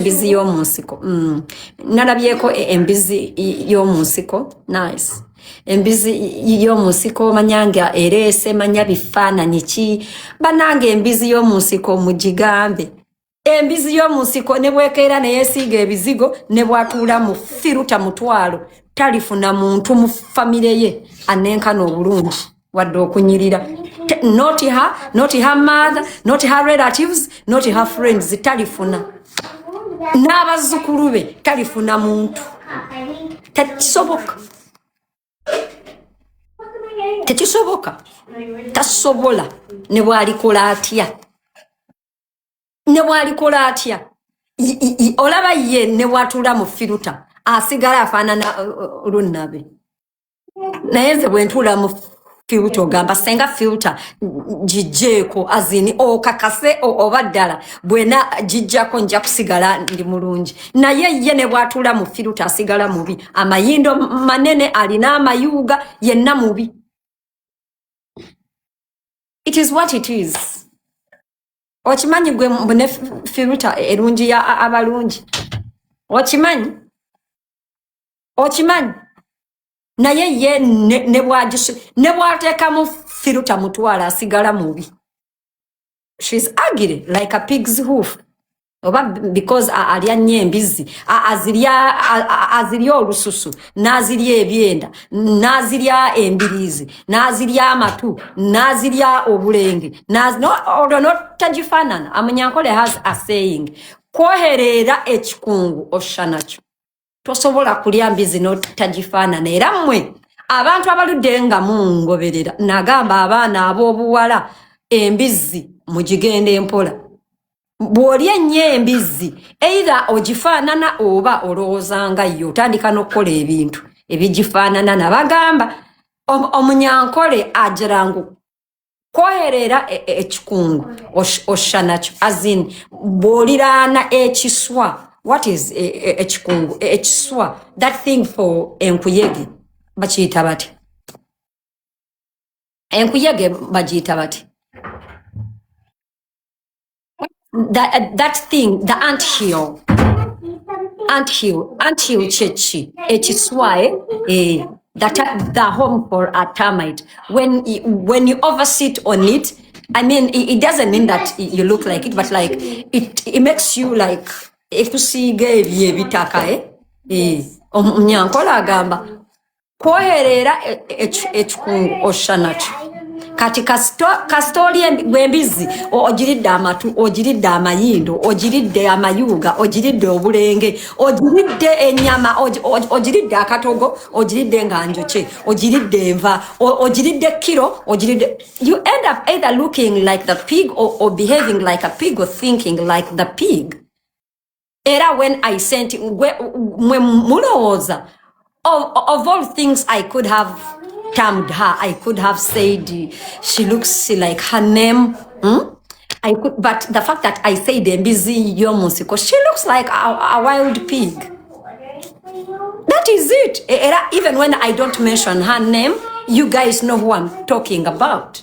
Mbizi y'omunsiko. Nalabyeko embizi y'omunsiko. Nice. Embizi y'omunsiko manyanga erese manya bifaananyi ki. Banange embizi y'omunsiko mugigambe. Embizi y'omunsiko ne bwekeera ne yeesiiga ebizigo ne bwatuula mu firuta mutwalo talifuna muntu mu famire ye anenkana obulungi wadde okunyirira. Not her mother, not her relatives, not her friends, talifuna. N'abazzukulu be talifuna muntu. Tekisoboka. Tekisoboka. Tasobola ne bw'alikola atya. Ne bw'alikola atya. Olaba ye ne bw'atuula mu firuta asigala afaanana lunnabe. Naye nze bwe ntuula mu filter ogamba senga filter gijjeeko azini okakase oba ddala bwena gijjako nja kusigala ndi mulungi. Naye ye ne bw'atuula mu filter asigala mubi. Amayindo manene alina amayuuga yenna mubi. It is what it is. Okimanyi gwe mbune filter erungi ya abalungi. Okimanyi? Naye ye ne bw'ateeka mu firuta mutwala asigala mubi. She's ugly like a pig's hoof. Oba because alya nnyo embizi azirya olususu n'azirya ebyenda n'azirya embiriizi n'azirya amatu n'azirya obulenge olwo tagifaanana. Amunyankole has a saying, kwoherera ekikungu osha nakyo. Tosobola kulya mbizi n'otagifaanana. Era mmwe abantu abaludde nga mungoberera nagamba abaana ab'obuwala embizi mugigenda empola. Bw'olya ennyo embizi either ogifaanana oba olowooza nga yo otandika n'okukola ebintu ebigifaanana. Nabagamba omunyankole agirangu kwoherera ekikungu osha nakyo. Azin bw'oliraana ekiswa. What is echikungu? Echiswa. That thing for enkuyege. Bachiyita bati. Enkuyege bachiyita bati. That thing, the anthill. Anthill chechi. Echiswa the home for a termite. When you oversit on it, I mean it doesn't mean that you look like it, but like it makes you like ekusiiga ebyebitaka omunyankola agamba kwoherera ekikungu osha nakyo. Kati kasitoli bw'embizi ogiridde amatu, ogiridde amayindo, ogiridde amayuuga, ogiridde obulenge, ogiridde ennyama, ogiridde akatogo, ogiridde nga njoke, ogiridde enva, ogiridde kiro, ogiridde. You end up either looking like the pig or behaving like a pig or thinking like the pig. Era when I sent mulowooza of all things I could have termed her, I could have said she looks like her name. I could, but the fact that I said Mbizi y'omunsiko, she looks like a wild pig. That is it. Era even when I don't mention her name, you guys know who I'm talking about.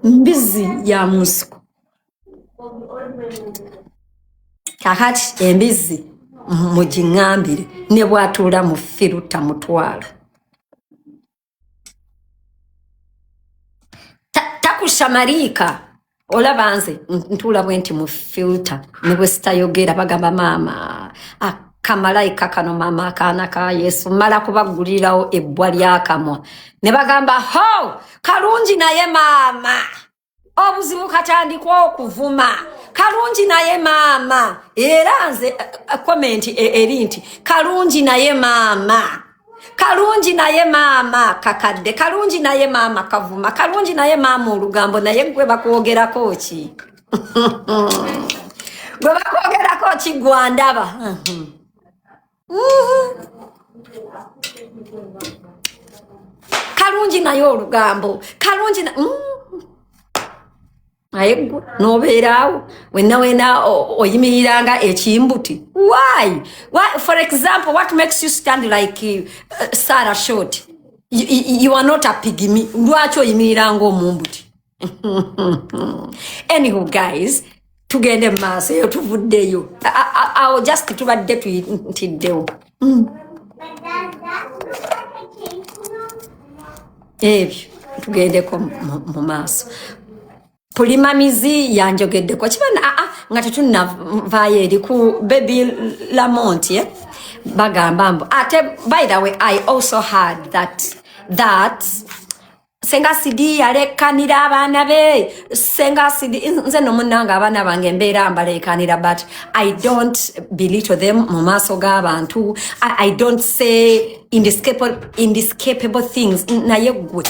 Mbizi y'omunsiko. Kakati embizi mugingambire ne bw'atuula mu firuta mutwalo. Takushamaliika olaba nze ntuula bwenti mu firuta ne bwe sitayogera bagamba maama akamalayika kano maama akaana ka Yesu mala kubagulirawo ebbwa lyakamwa ne bagamba ho kalungi naye maama obuzibu katandikwa okuvuma. Kalungi naye maama. Era nze comment eri nti kalungi naye maama. Kalungi naye maama kakadde. Kalungi naye maama kavuma. Kalungi naye maama olugambo naye gwe bakwogerako ki? Gwe bakwogerako ki gwandaba? Kalungi naye olugambo. Kalungi na ayegwa nobeeraawo wena oyimiriranga ekimbuti. Why? For example, what makes you stand like Sarah Short? You are not a pygmy. Lwaki oyimiriranga omumbuti? Anywho guys, tugende maaso eyo tuvuddeyo awo just tubadde tuyitiddewo ebyo tugendeko mu maaso pulimamizi yanjogeddeko kibana nga tetunavaayo eri ku baby Lamont bagamba mbu ate by the way I also heard that Senga Sidi yalekanira abaana be Senga Sidi nze nomunanga abaana bange mbeera mbalekanira but I don't belittle them mu maaso g'abantu I don't say indescapable things naye gwe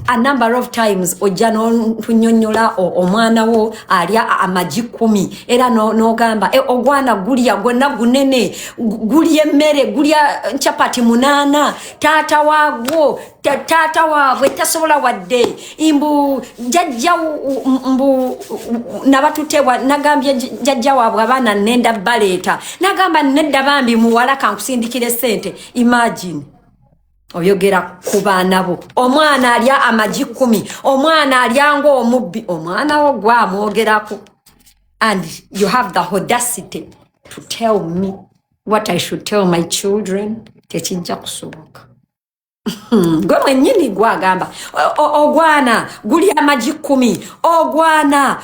a number of times ojja n'ontunyonnyola omwana wo alya amagi 10 era n'ogamba ogwana gulya gwonna gunene gulya emmere gulya chapati 8 taata waagwo taata waabwe tasobola wadde imbu jajja mbu nabatutewa nagambye jajja waabwe abaana nenda baleeta nagamba nedda bambi muwala kankusindikire sente imagine oyogera ku baana bo omwana alya amagi 10 omwana alya ng'omubbi omwana wo gwamwogerako and you have the audacity to tell me what I should tell my children tekijja kusoboka gwe mwennyini gwagamba ogwana gulya amagi 10 ogwana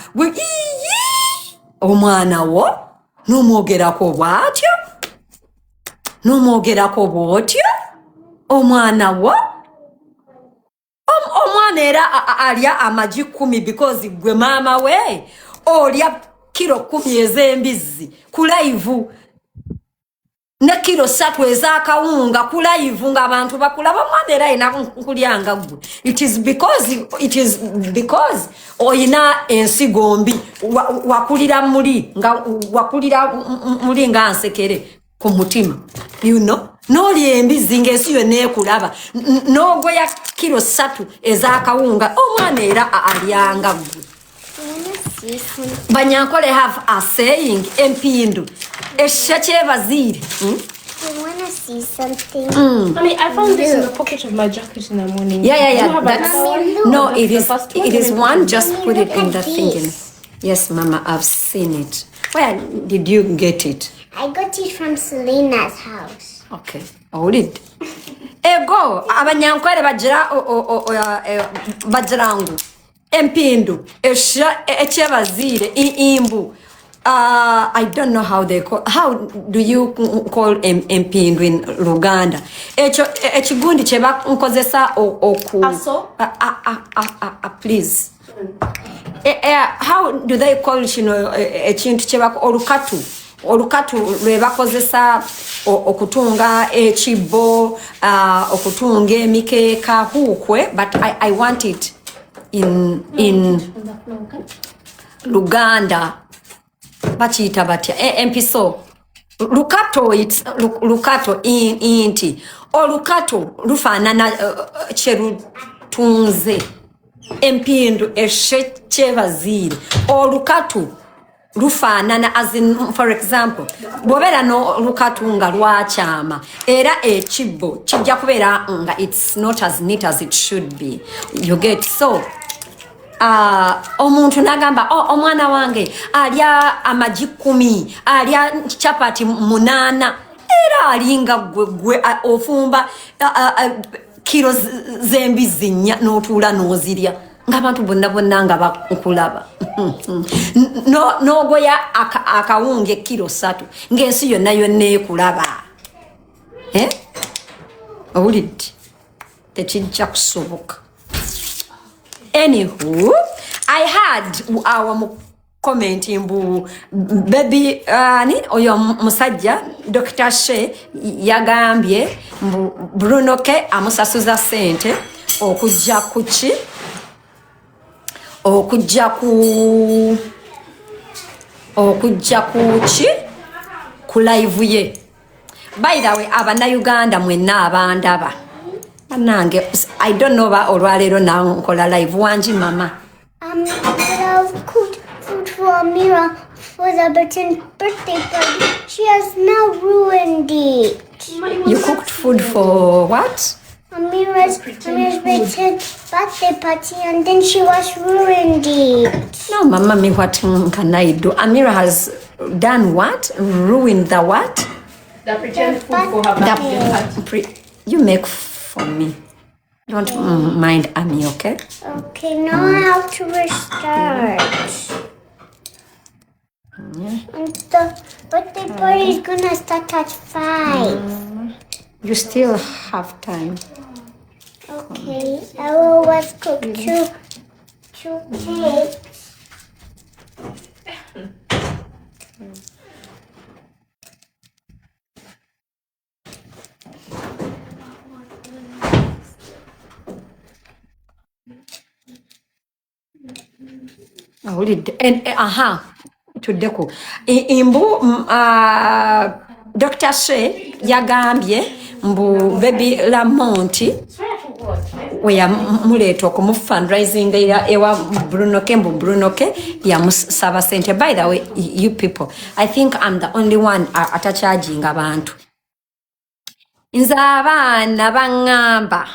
omwana wo n'omwogerako bw'otyo omwana wo omwana era alya amagi 10 because gwe maama we olya kilo 10 ez'embizi ku live ne kilo 3 ez'akawunga ku live ng'abantu bakulaba omwana era ayina kulyanga gwe it is because oyina ensigo mbi wakulira muli nga nsekere ku mutima you know n'olya embizi ng'ensi yonna ekulaba n'ogoya kilo 3 ez'akawunga omwana era alyanga gwe banyankole have a saying empindu esha kyebaziire I want to see something. Mommy, I found this in the pocket of my jacket in the morning. Yeah. No, it is one. Just put it in the thing. Yes, Mama, I've seen it. Where did you get it? I got it from Selena's house. Okay, hold it. Ego, abanyankwere bajirangu. Empindu, echebazire, imbu. I don't know how they call. How do you call empindu in Luganda? Echigundi cheba nkozesa oku. Aso? Please. How do they call echintu cheba olukatu lwebakozesa okutunga echibo okutunga emikeeka hukwe, but I want it in Luganda bachita batya empiso lukato inti olukato lufaanana cherutunze empindu eshechebazire olukato lufaanana as in for example bwobera no lukatu nga lwakyama era echibo kijja kubeera nga it's not as neat as it should be, you get. So omuntu nagamba omwana wange alya amagi 10 alya chapati 8 era alinga gwe ofumba kilo z'embizi 4 n'otuula n'ozirya ng'abantu bonna nga bakulaba n'ogoya akawunga kilo 3 ng'ensi yonna ekulaba owulidde tekijja kusoboka. Anywho, I had our comment mbu baby oyo musajja Dr. She yagambye mbu Bruno ke amusasuza sente okujja kuki ku live ye. By the way, Uganda mwenna abandaba nange I don't know ba olwalero nankola live wanji mama. But I've cooked food for Amira for the birthday party. She has now ruined it. You cooked food for what? Amira's birthday party, and then she was ruined it. No, Mama, me, what can I do? Amira has done what? Ruined the what? The pretend food for her birthday party. You make for me. Don't mind Ami, okay? Okay, now I have to restart. And the birthday party is gonna start at 5. You still have time. Okay, I will always cook two cakes. Tuddeko Dr. She yagambye mbu baby Lamonti we yamuleeta okumu fundraising ewa Brunoke yamusaba sente. By the way, you people, I think I'm the only one atacharging abantu. Nze abaana baŋŋamba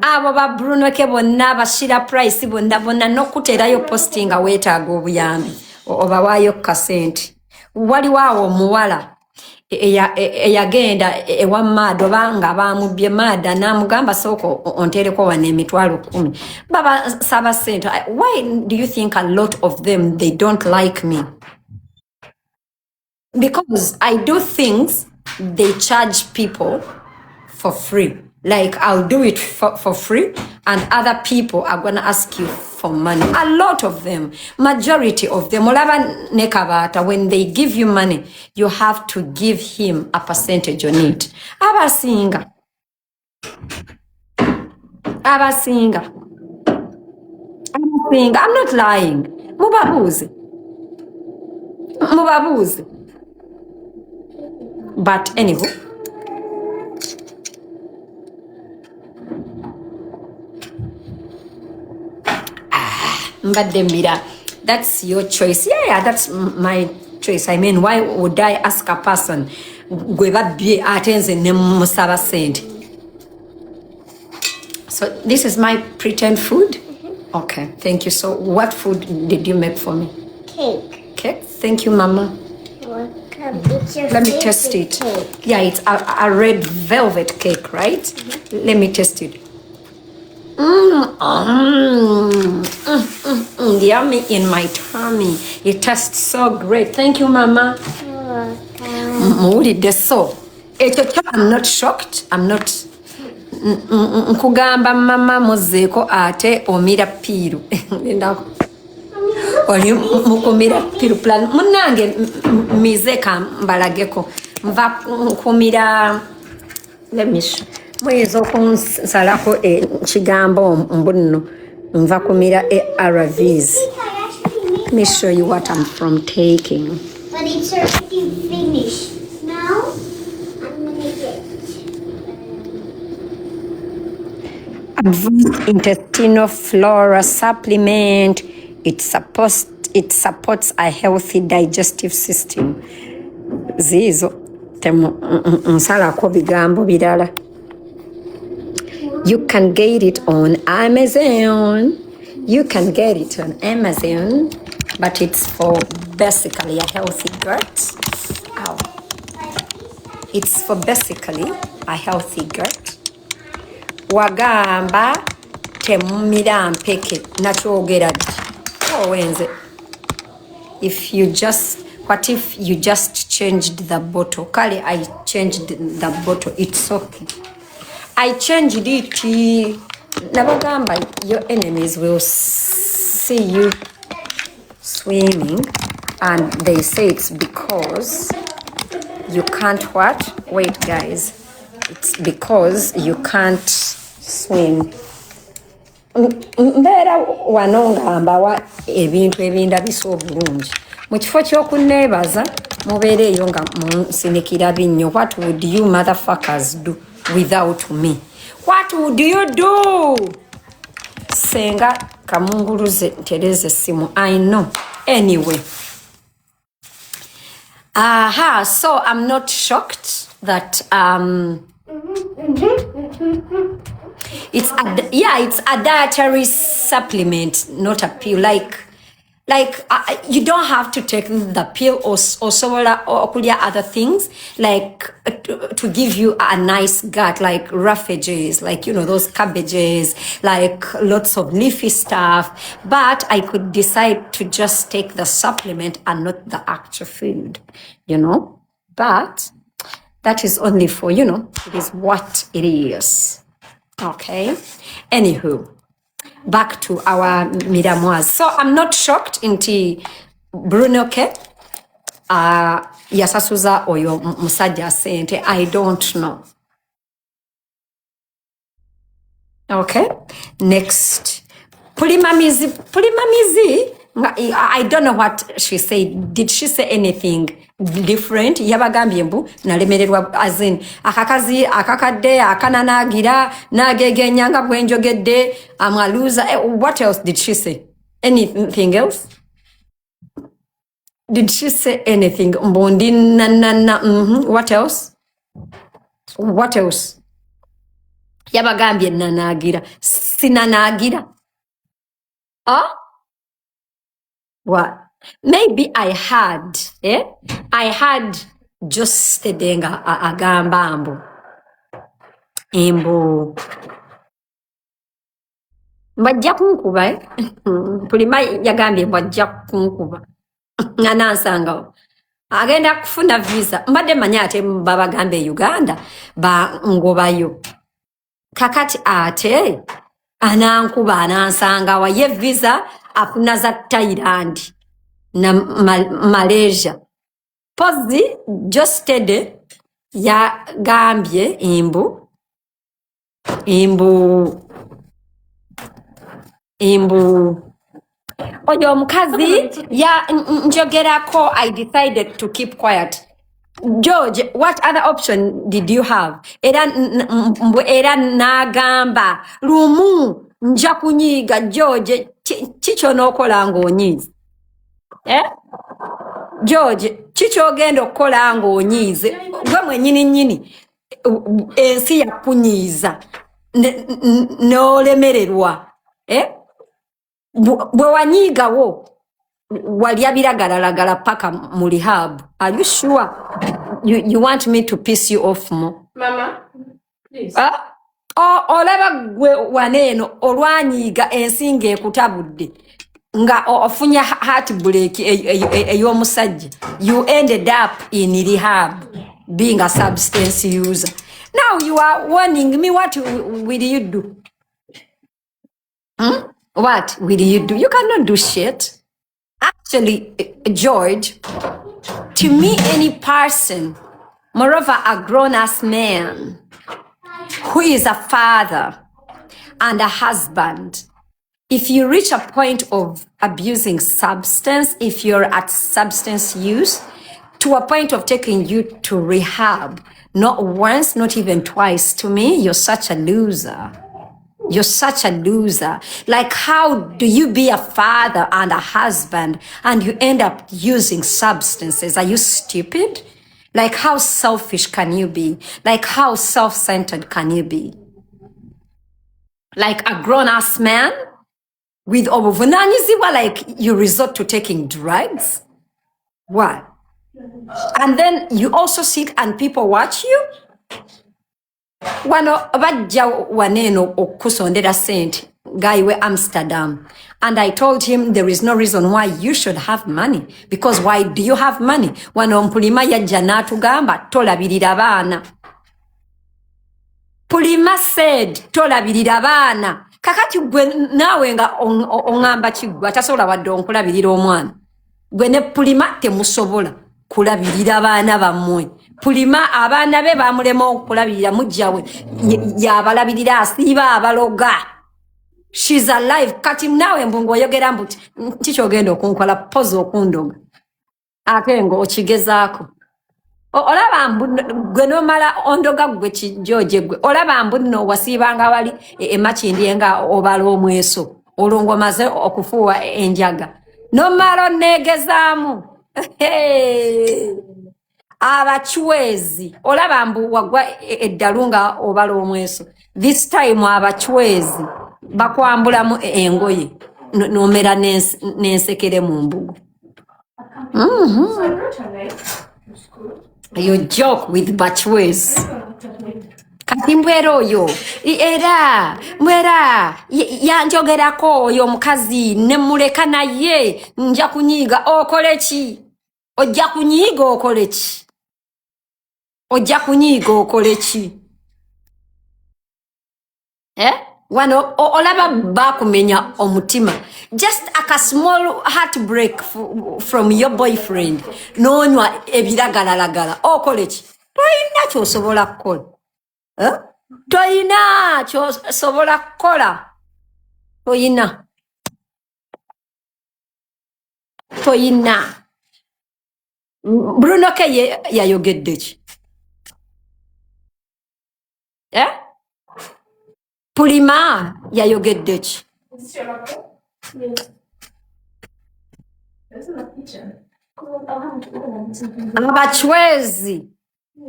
abo ba Brunoke bonna bashira price bonna n'okuteerayo posting weetaaga obuyambi obawaayo kasente. Waliwo awo omuwala eyagenda ewa Maada oba nga bamubbye Maada n'amugamba sooka onteereko wano emitwalo 10 baba saba sente. Why do you think a lot of them they don't like me? Because I do things they charge people for free. Like I'll do it for free and other people are going to ask you for money. A lot of them, majority of them, olaba nekabata, when they give you money, you have to give him a percentage on it. Abasinga. I'm not lying. Mubabuzi. But anyway. Mbadde that's your choice. Yeah, that's my choice. I mean, why would I ask a person gwe babbye atenze ne musaba sente? So this is my pretend food? Okay, thank you. So what food did you make for me? Cake. Thank you, Mama. Welcome. It's your Let me test it. Cake. Yeah, it's a red velvet cake, right? Let me test it. Yummy in my tummy. It tastes so great. Thank you, Mama. Welcome. So, I'm not shocked. I'm not. Nkugamba Mama Munsiko ate omira piru. Oli mukumira piru plan. Munange mizeka mbalageko. Mva kumira. Let me show. Mwezo kunsalako chigambo mbunno nva kumira RVs. Let me show you what I'm from taking. But it's already finished. Now I'm gonna get Advanced intestinal flora supplement. It supports a healthy digestive system. Zizo temu nsalako bigambo birala. You can get it on Amazon. But it's for basically a healthy gut. Ow. It's for basically a healthy gut. Wagamba temumira mpeke nakyogera wenze. What if you just changed the bottle? Kale, I changed the bottle. It's okay. I changed it. Nabagamba, your enemies will see you swimming and they say it's because you can't what? Wait, guys. It's because you can't swim. Mbera wanongamba wa ebintu ebinda biso bulungi. Mu kifo ky'okunneebaza mubeereeyo nga munsinikira binnyo. What would you motherfuckers do without me? What would you do? Senga kamunguluze ntereze simu. I know. Anyway. So I'm not shocked that It's a dietary supplement, not a pill. Like you don't have to take the pill or kulya other things like to give you a nice gut, like roughages, like those cabbages, like lots of leafy stuff. But I could decide to just take the supplement and not the actual food, But that is only for it is what it is. Okay. Anywho. Back to our midamoise. So I'm not shocked into Bruno K. Yasasuza oyo musajja sente. I don't know. Okay. Next. Pulimamizi. I don't know what she said. Did she say anything different? Yabagambye mbu nalemererwa as in akakazi akakadde akananagira nagegenyanga bwenjogedde amaluza. What else did she say? Anything else? Did she say anything? Mbondi na what else? What else? Yabagambye nanagira sinanagira. What? Maybe I had just Denga agamba mbu bajja kunkuba Pulima yagambye bajja kunkuba nga nansanga agenda kufuna visa mbadde manya ate babagambe Uganda ba ngobayo kakati ate anankuba anansanga waye visa afuna za Thailand na Malaysia. Pozi just tede ya gambye imbu oyo omukazi ya njogerako. I decided to keep quiet. George, what other option did you have? Era nagamba lumu nja kunyiga George chicho nokola ng'onyize. George, chicho ogenda okukola ng'onyize gwe mwennyini ensi yakunyiiza n'olemererwa. Bwe wanyiigawo walya biragalalagala paka mu rehab. Are you sure you want me to piss you off more? Mama, please. Olaba gwe waneeno olwanyiiga ensinga ekutabudde nga ofunya heartbreak ey'omusajja. You ended up in rehab being a substance user. Now you are warning me. What will you do? What will you do? You cannot do shit. Actually, George, to me, any person, moreover a grown-ass man, who is a father and a husband, if you reach a point of abusing substance, if you're at substance use, to a point of taking you to rehab, not once, not even twice, to me, you're such a loser. You're such a loser. Like, how do you be a father and a husband and you end up using substances? Are you stupid? Like, how selfish can you be? Like, how self-centered can you be? Like a grown-ass man with obuvunanyizibwa, like you resort to taking drugs? What? And then you also sit and people watch you? Wano bajja waneeno okusondera sente gaiwe Amsterdam, and I told him there is no reason why you should have money, because why do you have money? Wano Mpulima yajja n'atugamba tolabirira baana. Pulima said tolabirira baana. Kakati gwe naawe nga ongamba kiggwa tasobola wadde onkulabirira omwana. Gwe ne Pulima temusobola kulabirira baana bammwe. Pulima abaana be bamulema okulabirira mujjawe yabalabirira asiiba abaloga. She's alive. Kati naawe mbungu oyogera mbuti kikyogenda okunkola pozi okundoga ate ngo okigezaako. Olaba mbu gwe nomala ondoga gwe kijooje gwe olaba mbu nno wasiibanga wali emakindi nga obala omweso olwo ng'omaze okufuuwa enjaga nomala onneegezaamu. Abachwezi olaba mbu wagwa eddalu nga obala omweso This time abachwezi bakwambulamu engoye nomera nensekere mu mbugo. You joke with bachwezi. Kati mbwera oyo era mbwera yanjogerako oyo mukazi nemuleka naye nja kunyiga okole ki? Ojja kunyiga okole ki? Ojja kunyiga okole ki? Wano olaba bakumenya omutima. Just a small heartbreak from your boyfriend. Nonywa ebiragalalagala okole ki? Toyina kyosobola kukola. Toyina kyosobola kukola. Toyina. Bruno ke yayogedde ki? Pulima yayogedde ki? Abachwezi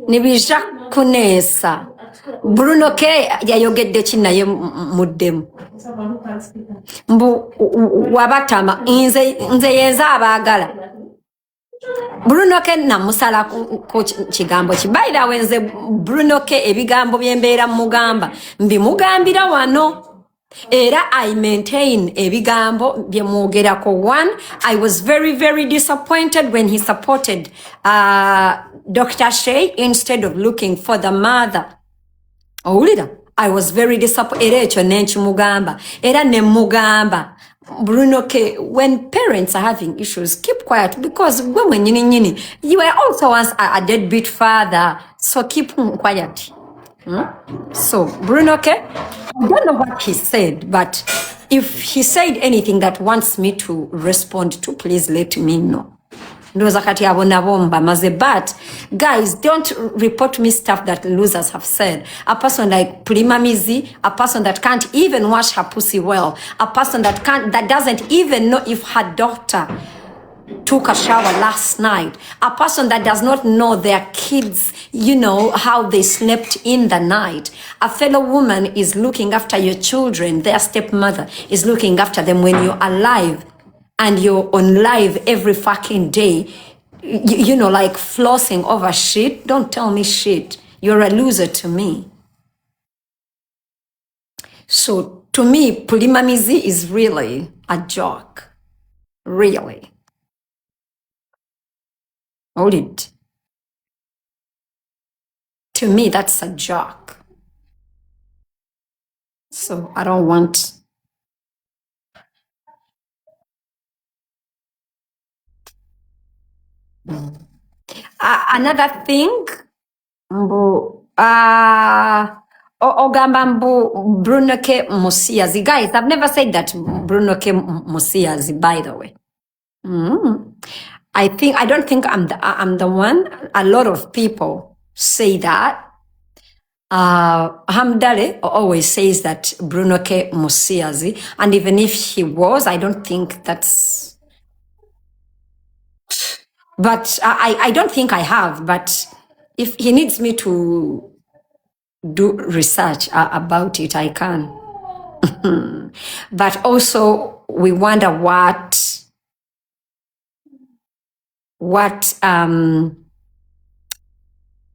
nibija kuneesa. Bruno ke yayogedde ki naye muddemu? Mbu wabatama nze yenza abaagala. Bruno ke namusala ku kigambo ki. By the way, nze Bruno ke ebigambo byembeera mugamba mbimugambira wano. Era I maintain ebigambo byemwogerako. One, I was very, very disappointed when he supported Dr. Shay instead of looking for the mother. Owulira, I was very disappointed. Era ekyo nenkimugamba. Era nemugamba. Bruno K, when parents are having issues, keep quiet because when you were also once a deadbeat father, so keep quiet. So Bruno K, I don't know what he said, but if he said anything that wants me to respond to, please let me know. But guys, don't report me stuff that losers have said. A person like Mbizi, a person that can't even wash her pussy well, a person that doesn't even know if her daughter took a shower last night, a person that does not know their kids, how they slept in the night. A fellow woman is looking after your children, their stepmother is looking after them when you're alive. And you're on live every fucking day, like flossing over shit. Don't tell me shit. You're a loser to me. So to me, Mbizi is really a joke. Really. Hold it. To me, that's a joke. So I don't want... another thing, ogamba mbu Bruno K Musiazi. Guys, I've never said that Bruno K Musiazi, by the way. I don't think I'm the one. A lot of people say that. Hamdale always says that Bruno K Musiazi, and even if he was, I don't think that's... But I don't think I have, but if he needs me to do research about it, I can. But also, we wonder what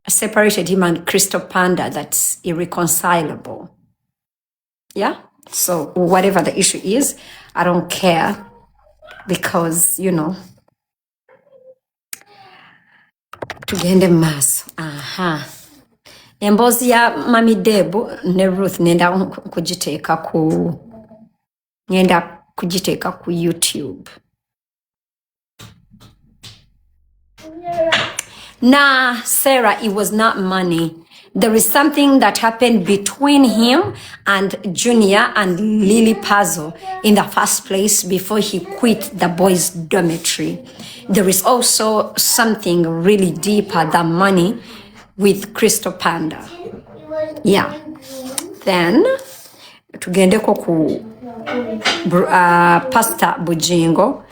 separated him and Crystal Panda that's irreconcilable. Yeah? So whatever the issue is, I don't care because, tugende maaso. Emboozi ya Mami Debu ne Ruth ngenda kugiteeka ku YouTube. Nah, Sarah, it was not money. There is something that happened between him and Junior and Lily Puzzle in the first place before he quit the boys' dormitory. There is also something really deeper than money with Crystal Panda. Yeah. Then, tugendeko ku Pastor Bujingo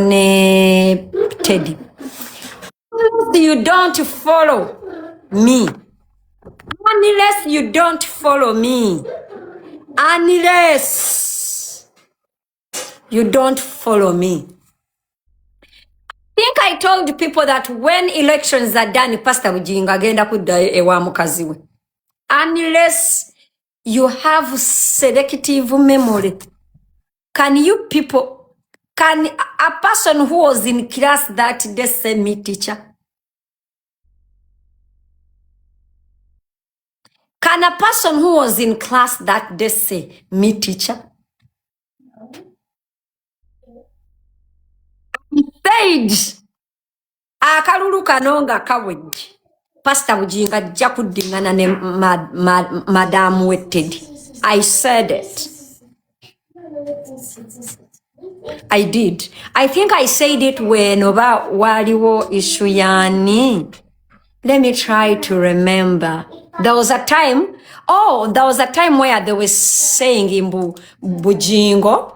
ne Teddy. You don't follow me Unless you don't follow me. Unless you don't follow me. I think I told people that when elections are done, Pastor Bujinga agenda kudda ewa mukazi we. Unless you have selective memory. Can you people, can a person who was in class that day say me teacher? Can a person who was in class that day say me teacher? Said akalulu kanonga kawedde Pastor Bujinga ajja kuddingana ne Madam Wetted. I said it. I did. I think I said it when oba waliwo issue yani. Let me try to remember. There was a time where they were saying imbu Bujingo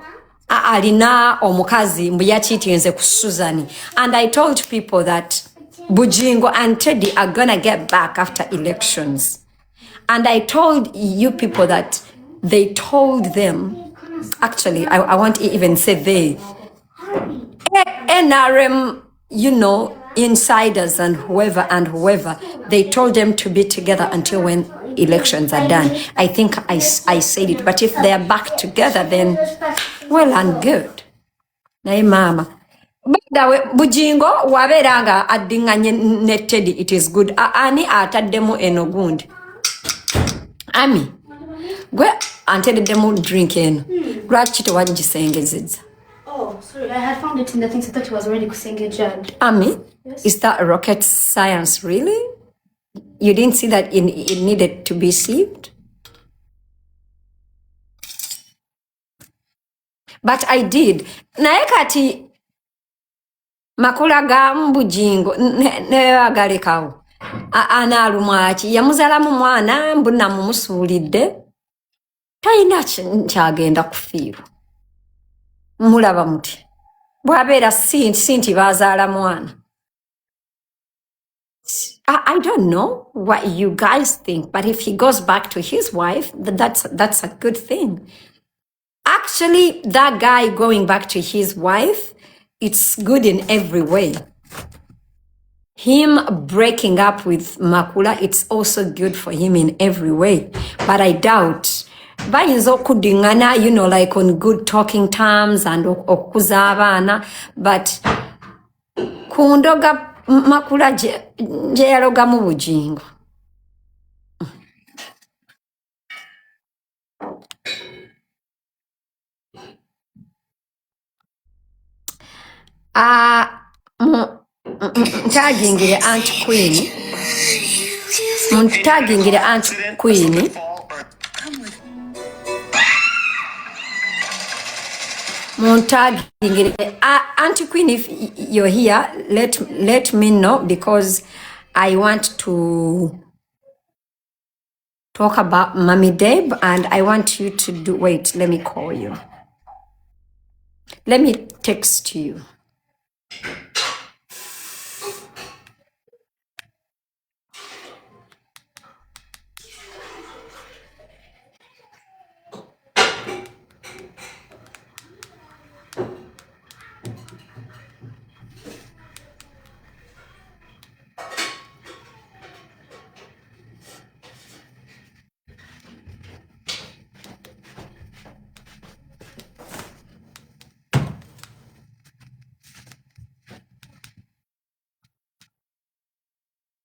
alina omukazi mbu yachitinze ku Suzani. And I told people that Bujingo and Teddy are gonna get back after elections. And I told you people that they told them, actually, I won't even say they, NRM, you know, insiders and whoever, they told them to be together until when elections are done. I think I said it, but if they are back together, then well and good. Naye mama. Badawe Bujingo waberanga addinganye ne Teddy, it is good. Ani ataddemu eno gundi. Ami. Gwe anteddemu drink eno. Lwaki tewagisengezezza? Oh, sorry, I had found it in the things. I thought it was already kusengejad. Ami, Yes. is that rocket science, really? You didn't see that it needed to be sieved? But I did. Naye kati makula ga Bujingo ne agalekawo. Analumwa ki yamuzalamu mwana mbuna mumusuulidde. Talina kyagenda kufiirwa. Mulaba muti. Bwabeera sinti bazaala mwana. I don't know what you guys think, but if he goes back to his wife, that's a good thing. Actually, that guy going back to his wife, it's good in every way. Him breaking up with Makula, it's also good for him in every way. But I doubt. Bayinza okudingana, you know, like on good talking terms and okuza abaana, but kundoga Makula gye yalogamu Bujingo. Ntagingire Aunt Queen. Muntagingire Aunt Queen. Muntagingire Aunt Queen, if you're here, let me know, because I want to talk about Mommy Deb, and I want you to do. Wait, let me call you. Let me text you.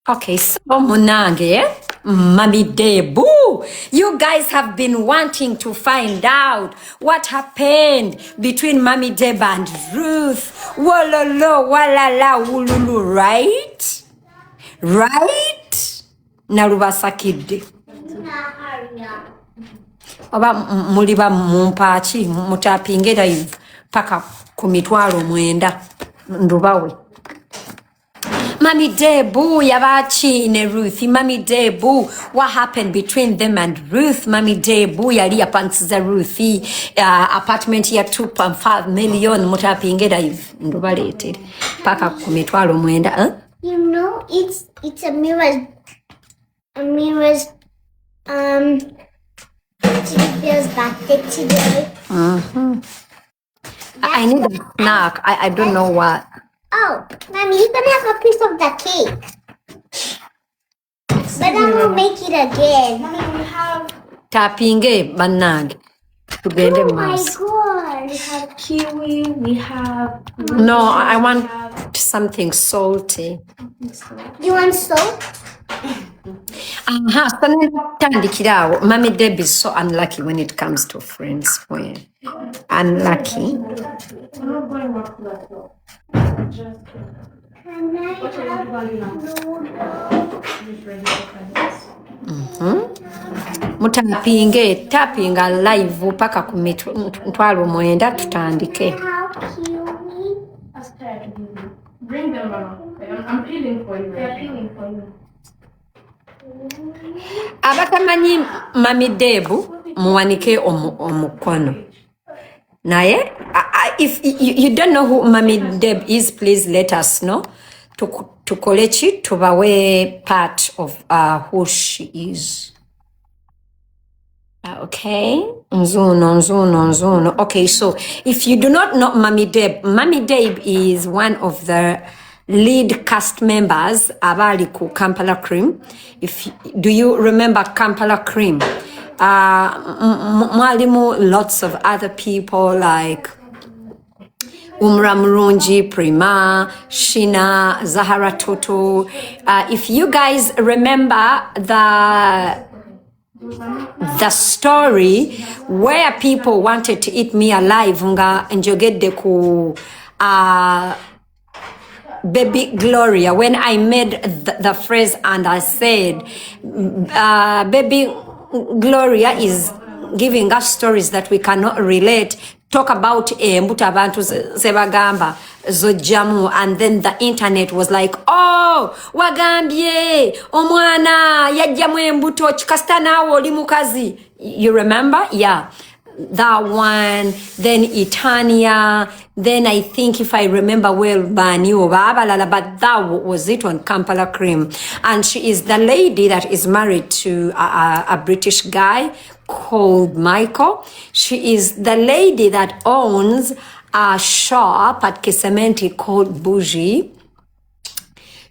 Okay, so Munange, Mommy Debu, you guys have been wanting to find out what happened between Mommy Deb and Ruth. Wololo, walala, wululu, right? Right? Narubasakide. Oba muliba mumpachi, mutapingera hivi paka kumitwalo mwenda ndubawe. Mommy Debu, yabachi ne Ruth. Mommy Debu, what happened between them and Ruth? Mommy Debu, yali yapansiza Ruth. Apartment ya 2.5 million. Mutapingera hivi ndubalete paka kumitwalo mwenda. You know, it's a mirror's There's birthday today. I need a snack. I don't know what. Oh, Mommy, you can have a piece of the cake. But I will make it again. Mommy, we have Tapinge banag. Tugende Oh my mas. gosh. kiwi, we have No, I want something salty. You want soap? Tandikirawo. Mommy Deb is so unlucky when it comes to friends. Unlucky. Can I Tapinga live paka ku mitwalo mwenda tutandike. have kiwi? bring them around. I'm peeling for you. They're peeling for you. Abatamanyi Mami Debu muwanike omukono. Naye, if you don't know who Mami Deb is, please let us know. Tukolechi tubawe part of who she is. Okay, nzuno. Okay, so if you do not know Mami Deb is one of the lead cast members abali ku Kampala Cream. Do you remember Kampala Cream? Mwalimu, lots of other people like Umra Murungi, Prima, Shina, Zahara Toto. If you guys remember the story where people wanted to eat me alive, nga njogedde ku Baby Gloria, when I made the phrase and I said, Baby Gloria is giving us stories that we cannot relate. Talk about mbuto abantu zebagamba zojamu, and then the internet was like, oh, wagambye omwana yajjamu embuto kikasta naawe oli mukazi. You remember? Yeah. That one, then Itania, then I think, if I remember well, Bani or Babalala, but that was it on Kampala Cream. And she is the lady that is married to a British guy called Michael. She is the lady that owns a shop at Kesementi called Bougie.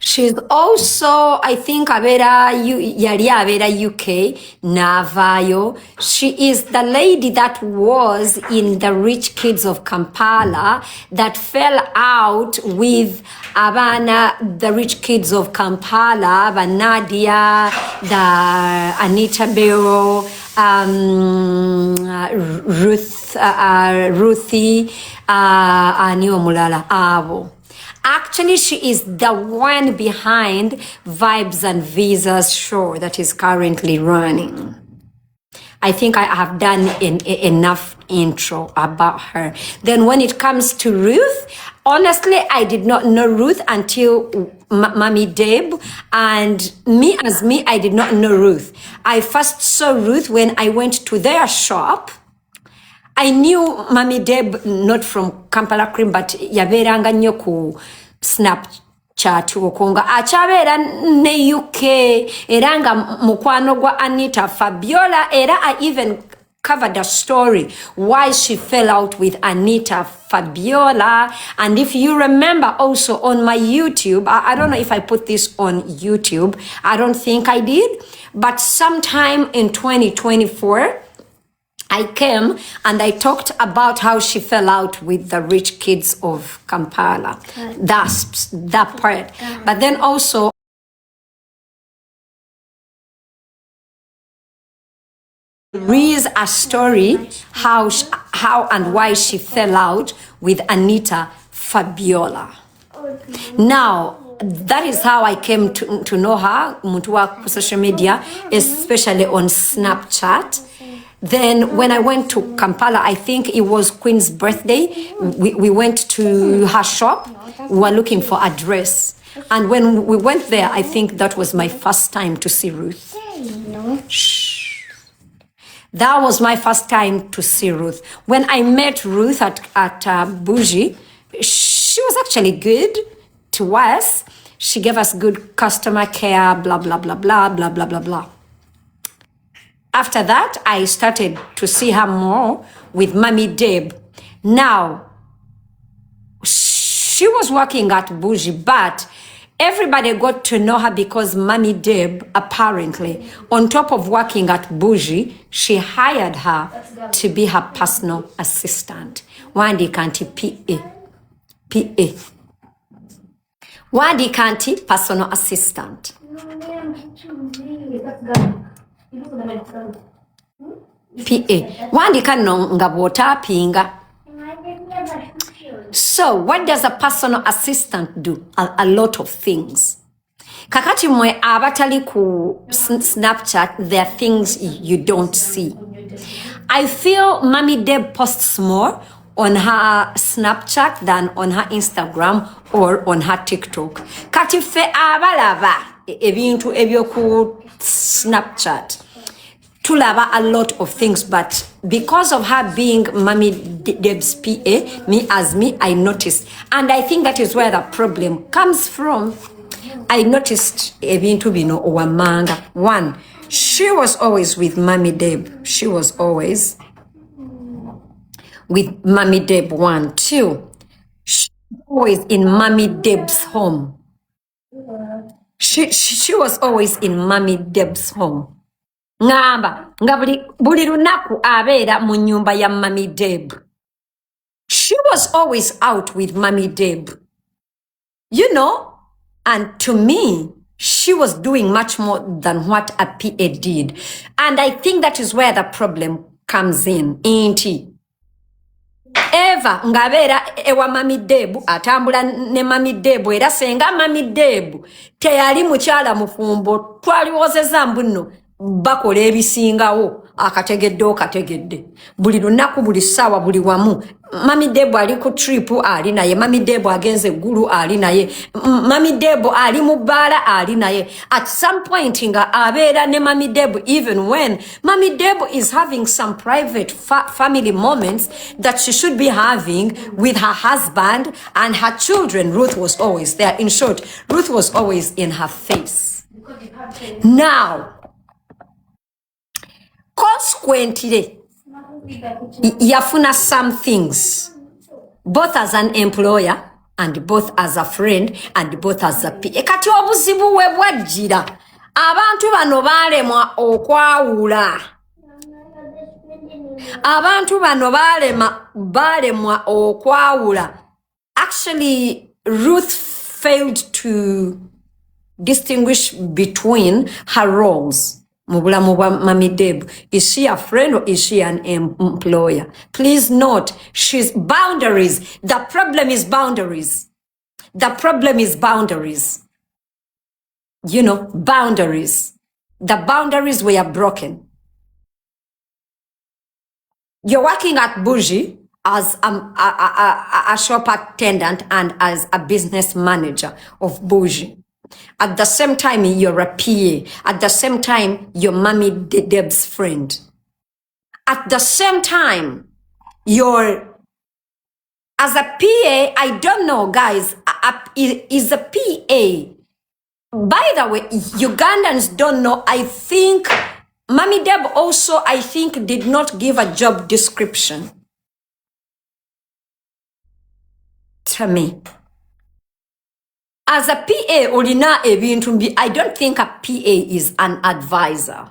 She's also, I think, yali abera UK, Navayo. She is the lady that was in the Rich Kids of Kampala that fell out with Abana, the Rich Kids of Kampala, Nadia, the Anita Bero, Ruthie, Anio Mulala, Avo. Actually, she is the one behind Vibes and Visas show that is currently running. I think I have done enough intro about her. Then when it comes to Ruth, honestly, I did not know Ruth until Mami Deb, and I did not know Ruth. I first saw Ruth when I went to their shop. I knew Mami Deb not from Kampala Cream, but yaberanga nnyo ku Snapchat okonga achabera ne UK era nga mukwano gwa Anita Fabiola. Era I even covered a story why she fell out with Anita Fabiola. And if you remember also on my YouTube, I don't know if I put this on YouTube, I don't think I did, but sometime in 2024 I came and I talked about how she fell out with the Rich Kids of Kampala. That's that part. But then also reads a story how and why she fell out with Anita Fabiola. Now, that is how I came to know her, mutuwa social media, especially on Snapchat. Then when I went to Kampala, I think it was Queen's birthday, we went to her shop. We were looking for a dress. And when we went there, I think that was my first time to see Ruth. Shh. That was my first time to see Ruth. When I met Ruth at Bougie, she was actually good to us. She gave us good customer care, blah, blah, blah, blah, blah, blah, blah, blah. After that, I started to see her more with Mommy Deb. Now, she was working at Bougie, but everybody got to know her because Mommy Deb, apparently, on top of working at Bougie, she hired her to be her personal assistant. Wandi Kanti PA. Wandi Kanti personal assistant. PA. Wandi kano nga bw'otaapinga. So, what does a personal assistant do? A lot of things. Kakati mwe abatali ku Snapchat, there are things you don't see. I feel Mommy Deb posts more on her Snapchat than on her Instagram or on her TikTok. Kati fe abalaba ebintu ebyoku Snapchat. Tulaba a lot of things, but because of her being Mommy Deb's PA, I noticed. And I think that is where the problem comes from. I noticed ebintu bino owamanga. One, she was always with Mommy Deb. She was always with Mommy Deb. One. Two, she was always in Mommy Deb's home. She was always in Mommy Deb's home. Ngamba, nga buli lunaku abeera mu nyumba ya Mommy Deb. She was always out with Mommy Deb. You know, and to me, she was doing much more than what a PA did. And I think that is where the problem comes in, ain't it? Eva ngabeera ewa Mommy Deb atambula ne Mommy Deb era senga Mommy Deb teyali mukyala mufumbo twaliwozeza mbuno bakola ebisingawo akategedde buli lunaku buli ssaawa buli wamu Mommy Deb ali ku trip ali naye Mommy Deb agenze eggulu ali naye Mommy Deb ali mu bbaala ali naye at some point nga abeera ne Mommy Deb even when Mommy Deb is having some private family moments that she should be having with her husband and her children. Ruth was always there. In short, Ruth was always in her face. Now, consequently, yafuna some things, both as an employer and both as a friend and both as a PA. Kati obuzibu we bwajjira abantu bano balemwa okwawula. Abantu bano balemwa okwawula. Actually, Ruth failed to distinguish between her roles. Mubulamu bwa Mommy Deb. Is she a friend or is she an employer? Please note, she's boundaries. The problem is boundaries. The problem is boundaries. You know, boundaries. The boundaries were broken. You're working at Bougie as a shop attendant and as a business manager of Bougie. At the same time, you're a PA. At the same time, you're Mommy Deb's friend. At the same time, you're, as a PA, I don't know, guys, is a PA. By the way, Ugandans don't know. I think Mommy Deb also, I think, did not give a job description to me. As a PA, olina ebintu mbi, I don't think a PA is an advisor.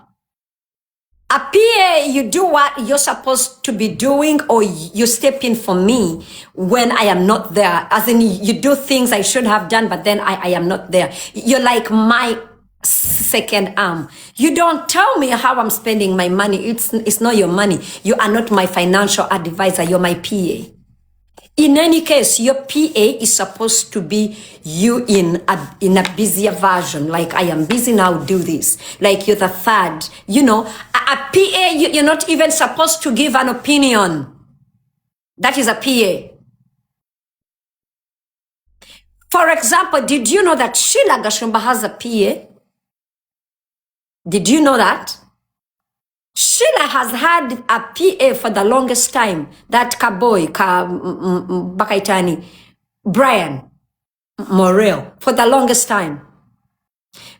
A PA, you do what you're supposed to be doing, or you step in for me when I am not there. As in, you do things I should have done, but then I am not there. You're like my second arm. You don't tell me how I'm spending my money. It's not your money. You are not my financial advisor. You're my PA. In any case, your PA is supposed to be you in a busier version. Like, I am busy now, do this. Like, you're the third. You know, a PA, you're not even supposed to give an opinion. That is a PA. For example, did you know that Sheila Gashumba has a PA? Did you know that? Sheila has had a PA for the longest time. That Kaboy, Bakaitani, Brian Morel, for the longest time.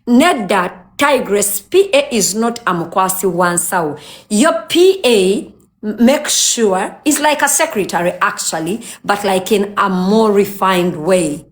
Nedda Tigress, PA is not a mukwasi wansawo. Your PA, make sure, is like a secretary actually, but like in a more refined way.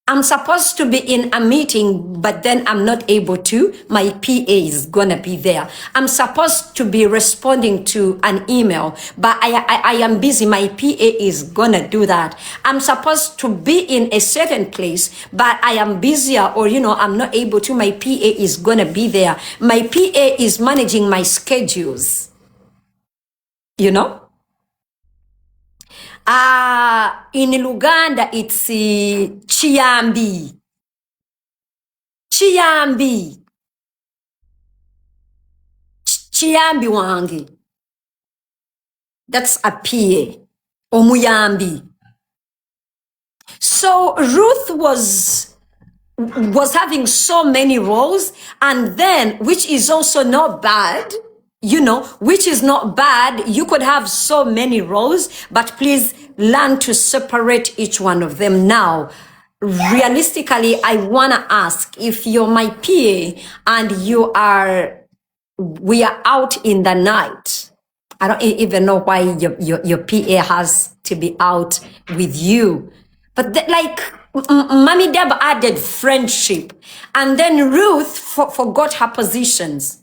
I'm supposed to be in a meeting, but then I'm not able to. My PA is gonna be there. I'm supposed to be responding to an email, but I am busy. My PA is gonna do that. I'm supposed to be in a certain place, but I am busier, or I'm not able to. My PA is gonna be there. My PA is managing my schedules. In Luganda, it's Chiyambi. Chiyambi. Chiyambi wange. That's a PA. Omuyambi. So Ruth was having so many roles, and then, which is also not bad, which is not bad. You could have so many roles, but please learn to separate each one of them. Now, realistically, I want to ask, if you're my PA and we are out in the night, I don't even know why your PA has to be out with you. But Mommy Deb added friendship, and then Ruth forgot her positions.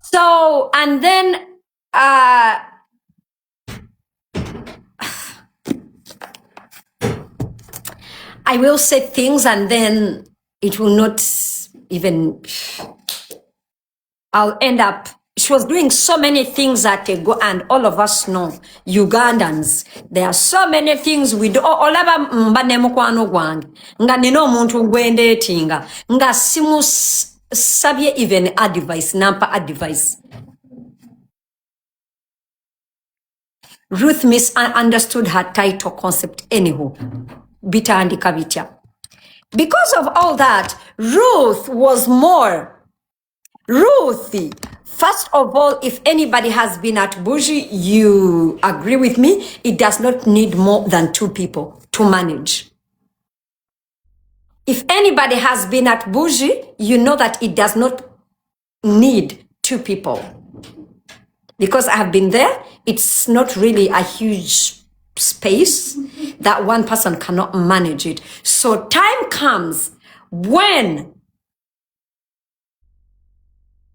So, and then, I will say things, and then it will not even, I'll end up, she was doing so many things at a go, and all of us know, Ugandans, there are so many things we do. Olaba mbane mukwano gwange, nga nino omuntu gwendeetinga, nga simu sabye even advice, nampa advice. Ruth misunderstood her title concept anyhow. Bitandika bitya. Because of all that, Ruth was more. Ruthie, first of all, if anybody has been at Bougie, you agree with me, it does not need more than 2 people to manage. If anybody has been at Bougie, you know that it does not need 2 people. Because I have been there, it's not really a huge space that one person cannot manage it. So time comes when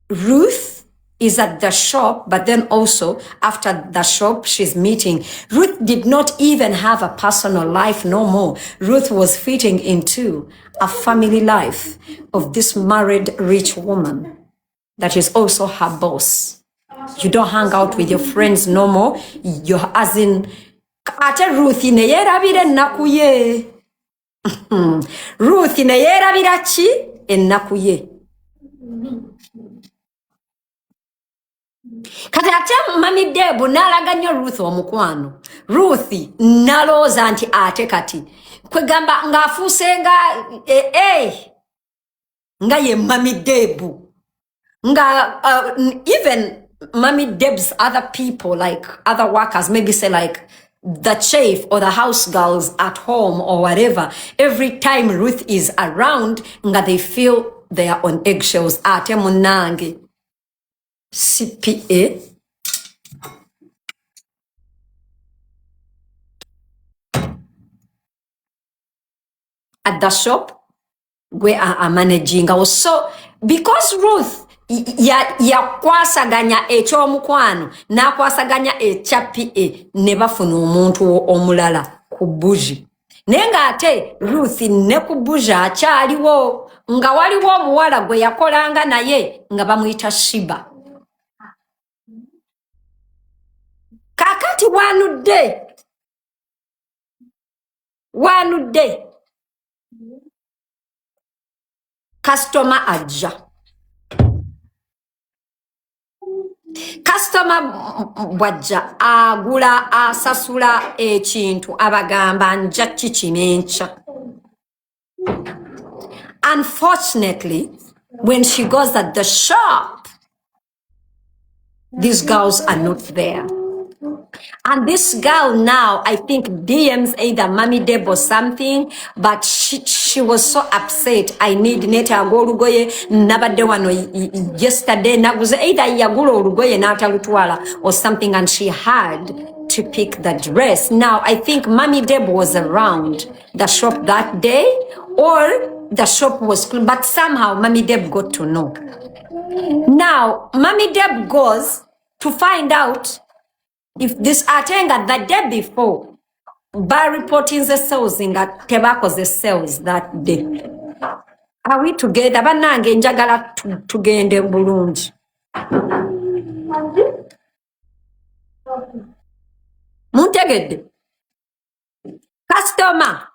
Ruth is at the shop, but then also after the shop, she's meeting. Ruth did not even have a personal life no more. Ruth was fitting into a family life of this married rich woman that is also her boss. You don't hang out with your friends no more. You're as in, ate Ruth ne yerabira Nakku ye. Ruth ne yerabira chi ennaku ye. Kati ate Mami Debu nalaga nnyo Ruth omukwano. Ruth nalooza nti ate kati kwegamba ng'afuuse nga ye Mami Debu. Even Mami Deb's other people, like other workers, maybe say like the chef or the house girls at home or whatever, every time Ruth is around, nga they feel they are on eggshells. Ate munange CPA at the shop where I am managing. I was so, because Ruth yakwasaganya ekyomukwano n'akwasaganya ekya PA ne bafuna omuntu omulala ku Bougie. Naye ng'ate Ruth ne ku Bougie akyaliwo, nga waliwo omuwala gwe yakolanga naye nga bamuyita Shiba. Kakati wanudde customer ajja. Customer bwajja agula asasula ekintu abagamba nja kikimencha. Unfortunately, when she goes at the shop, these girls are not there. And this girl now, I think DMs either Mommy Deb or something, but she was so upset. I need neta agolugoye nabadde wano yesterday naguze either yagula olugoye natalutwala or something, and she had to pick the dress. Now I think Mommy Deb was around the shop that day, or the shop was closed, but somehow Mommy Deb got to know. Now Mommy Deb goes to find out if this atenga the day before by reporting the sales in that Kyakoze sales that day. Are we together? Banange njagala tugende bulungi. Muntegedde. Customer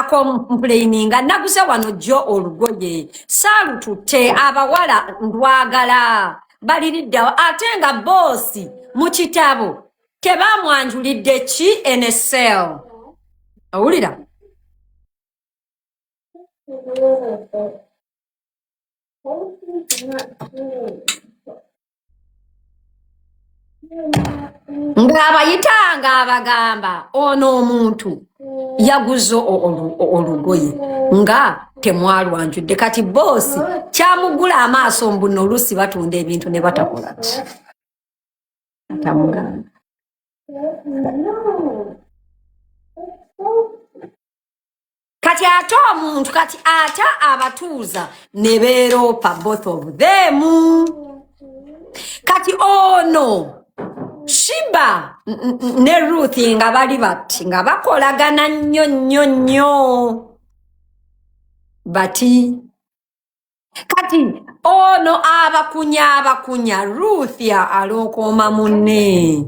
complaininga naguze wano jo olugoye salutute abawala ndwagala baliriddawo ate nga boosi mu kitabo tebamwanjulidde ki NSL. Awulira? Ng'abayitanga abagamba ono omuntu yaguze olugoye nga temwalwanjudde kati boosi kyamugula amaaso mbuno olusi batunda ebintu ne batakola atamugamba. Kati ate omuntu kati ate abatuuza ne beeropa both of them. Kati ono Shiba ne Ruth nga bali bati nga bakolagana nnyo bati kati ono abakunya Ruth ya alokoma munne.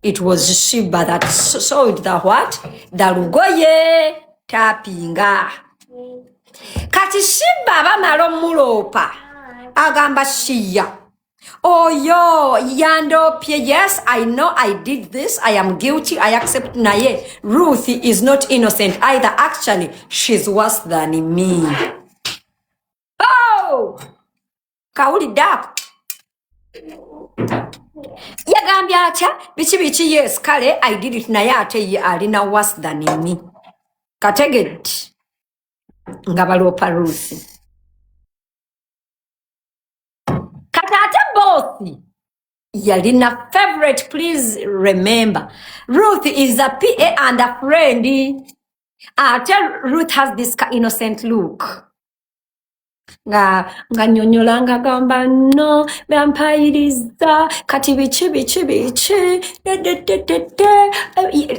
It was Shiba that sold the what? The lugoye tapinga. Kati Shiba bamala omulopa agamba Shia. Oh, yo, yandopye, yes, I know I did this. I am guilty. I accept naye. Ruth is not innocent either. Actually, she's worse than me. Oh! Kauli dak. Yagambya atya, bichi, yes, kale, I did it naye ate ye alina worse than me. Kateged. Ngabalopa Ruth. Both. Yalina favorite, please remember. Ruth is a PA and a friend. Tell Ruth has this innocent look. Nga nyonyolanga gamba no vampiriza kati bichi.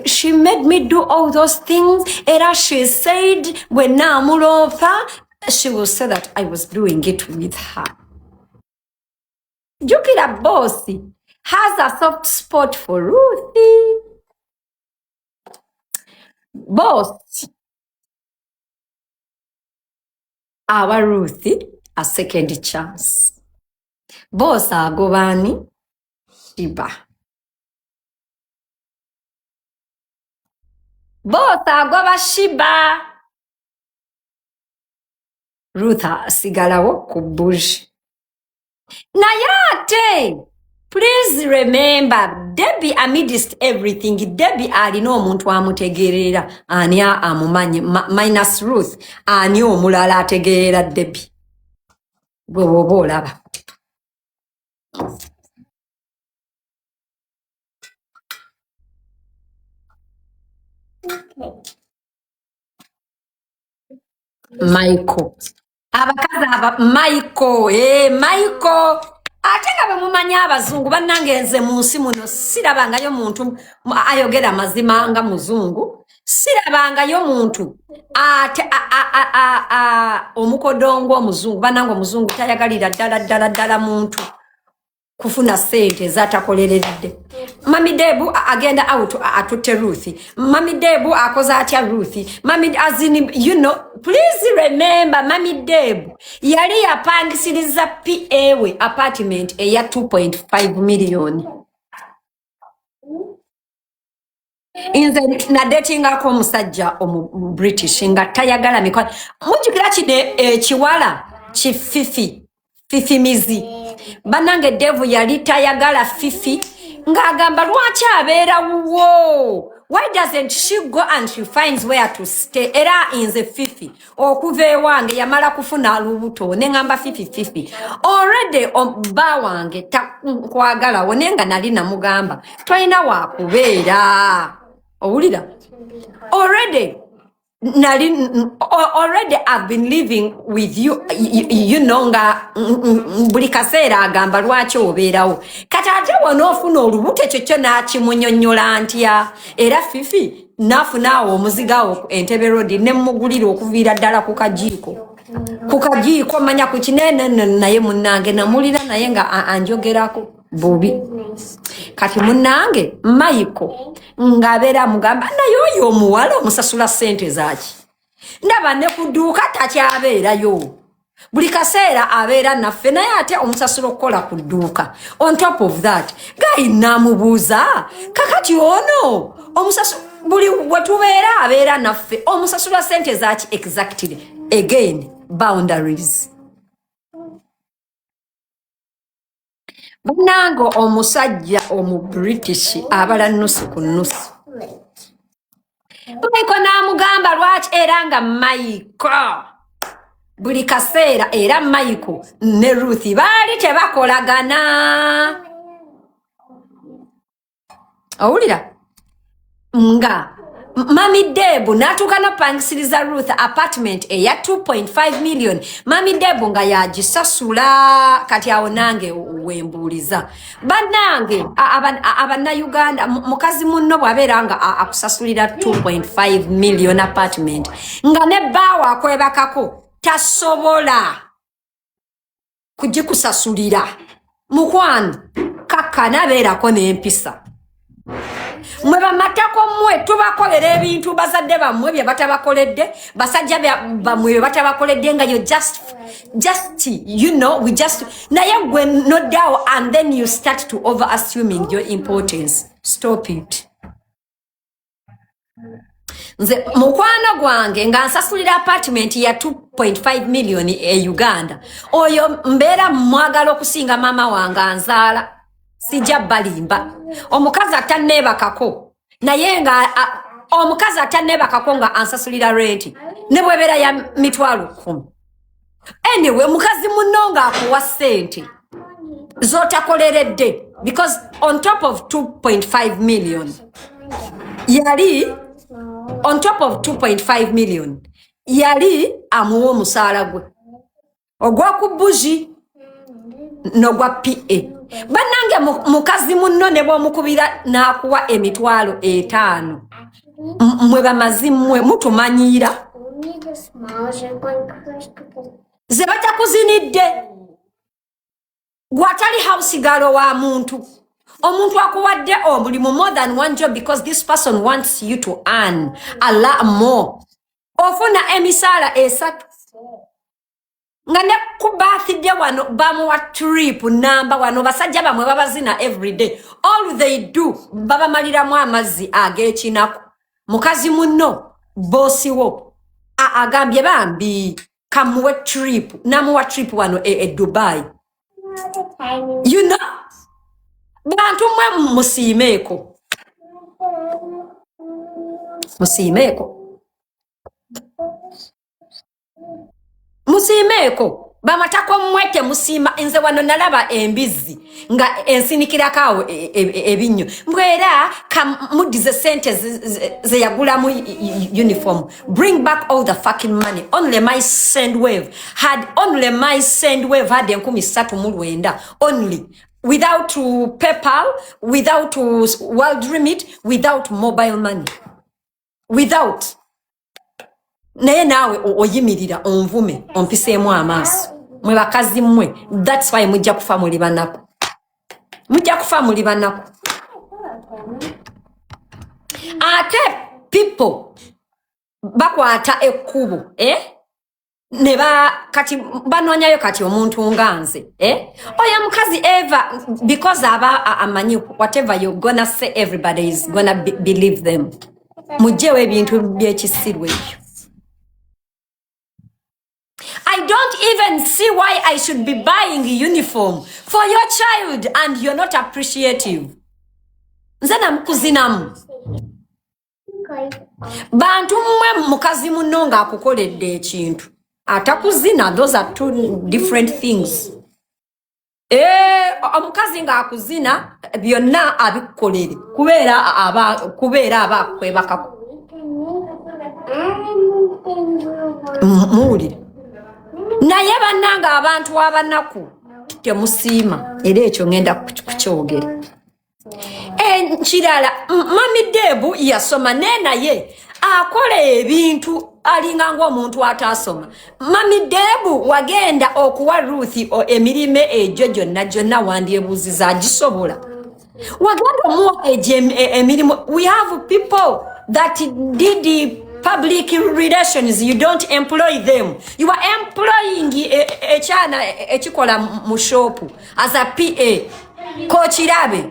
She made me do all those things. Era she said when namulopa, she will say that I was doing it with her. Jukira Bossy has a soft spot for Ruthie. Boss, our Ruthie, a second chance. Boss, Govani, Shiba. Boss, Gova Shiba. Rutha, Sigalawo, Kubush. Nayate, please remember, Debbie amidst everything, Debbie alina omuntu amutegeerera ani amumanyi minus Ruth ani omulala ategeerera Debbie. Gwe woba olaba. Michael. Abakazi aba Michael ate nga bwe mumanya abazungu bannange nze mu nsi muno sirabangayo muntu ayogera mazima nga muzungu, sirabangayo muntu ate omukodongo omuzungu bannange omuzungu tayagalira ddala muntu kufuna sente zatakoleredde. Mami Debu agenda out atutte Ruthie. Mami Debu akoza atya Ruthie. Mami azini, you know, please remember Mami Debu yali yapangisiriza PA we apartment eya 2.5 million. Inze na dating ako omusajja omu British nga tayagala mikono. Mujukira kide chiwala chififi Mbizi. Banange Devu yali tayagala Fifi ng'agamba lwaki abeera wuwo. Why doesn't she go and she finds where to stay? Era inze fifi okuva ewange yamala kufuna lubuto ne ngamba fifi already bba wange takwagalawo naye nga nali namugamba twalina wakubeera owulira already I've been living with you, you know nga buli kaseera agamba lwaki obeerawo kati ate wanoofuna olubuto ekyo kyo n'akimunyonnyola ntya era fifi naafunaawo omuzigawo entebe rodi ne mugulira okuviira ddala ku kajiiko manya ku kinene naye munnange namulira naye nga anjogerako bubi kati munnange Mayiko ng'abeera mugamba naye oyo omuwala omusasula ssente zaaki ndaba ne ku dduuka takyabeerayo buli kaseera abeera naffe naye ate omusasula okukola ku dduuka on top of that gayi naamubuuza kakati ono omusasula buli wetubeera abeera naffe omusasula ssente zaaki exactly again boundaries Banango omusajja British abala nusu ku nusu. Mayiko n'amugamba lwaki era nga Mayiko buli kaseera era Mayiko ne Ruth baali tebakolagana. Owulira nga Mami Debu natuuka n'opangisiriza Ruth apartment eya 2.5 million. Mami Debu nga yagisasula kati awo nange wembuuliza. Bannange Uganda mukazi munno bw'abeera nga akusasulira 2.5 million apartment nga ne bbaawo akwebakako tasobola kugikusasulira. Mukwano kakkana abeerako n'empisa. Mwe bamatako mmwe tubakolera ebintu bazadde bammwe bye batabakoledde basajja bammwe bye batabakoledde nga you just you know we just naye gwe noddawo and then you start to over assuming your importance. Stop it. Nze mukwano gwange nga nsasulira apartment ya 2.5 million e Uganda oyo mbeera mwagala okusinga mama wange anzaala sijja balimba omukazi atanneebakako naye nga omukazi atanneebakako nga ansasulira renti ne bw'ebeera ya mitwalo 10. Anyway mukazi munno ng'akuwa ssente z'otakoleredde because on top of 2.5 million yali on top of 2.5 million yali amuwa omusaala gwe ogwa ku buzi n'ogwa PA. Bannange mukazi munno ne bw'omukubira n'akuwa emitwalo 5 mwe bamazimmwe mutumanyira ze batakuzinidde gwatali house girl wa muntu omuntu akuwadde omulimu more than one job because this person wants you to earn a lot more ofuna emisaala esatu nga ne ku birthday wano bamuwa trip namba wano basajja bamwe babazina every day all they do babamaliramu amazzi ag'ekinako mukazi munno bosi wo agambye bambi kamuwe trip namuwa trip wano e Dubai you know bantu mwe musiimeko bamatako mwete musiima nze wano nalaba Mbizi nga ensinikirako ebinnyo mbwera mudize sente ze yagulamu uniform. Bring back all the fucking money. Only my Sendwave had $3,900 only without PayPal, without World Remit, without mobile money, without naye naawe oyimirira onvume ompiseemu amaaso mwe bakazi mmwe. That's why mujja kufa muli banaku ate people bakwata ekkubo ne kati banoonyayo kati omuntu nganze oyo mukazi Eva because aba amanyi whatever you're gonna say everybody is gonna believe them. Mujjewo ebintu by'ekisirwe ekyo. I don't even see why I should be buying a uniform for your child and you're not appreciative. nze namukuzinamu Okay. bantu mmwe mukazi munno ng'akukoledde ekintu atakuzina. Those are two different things. Omukazi ng'akuzina byonna abikukolere kubeera aba kwebakako. Muwulire naye bannanga abantu abanaku temusiima era ekyo ngenda kukyogera. Nkirala Mami Debu yasoma naye akola ebintu alinga ng'omuntu ataasoma. Mami Debu wagenda okuwa Ruth emirimu egyo gyonna wandyebuuziza agisobola. Wagenda omuwa emirimu. We have people that did the public relations. You don't employ them. You are employing ekyana ekikola mu shop as a PA. Kochirabe.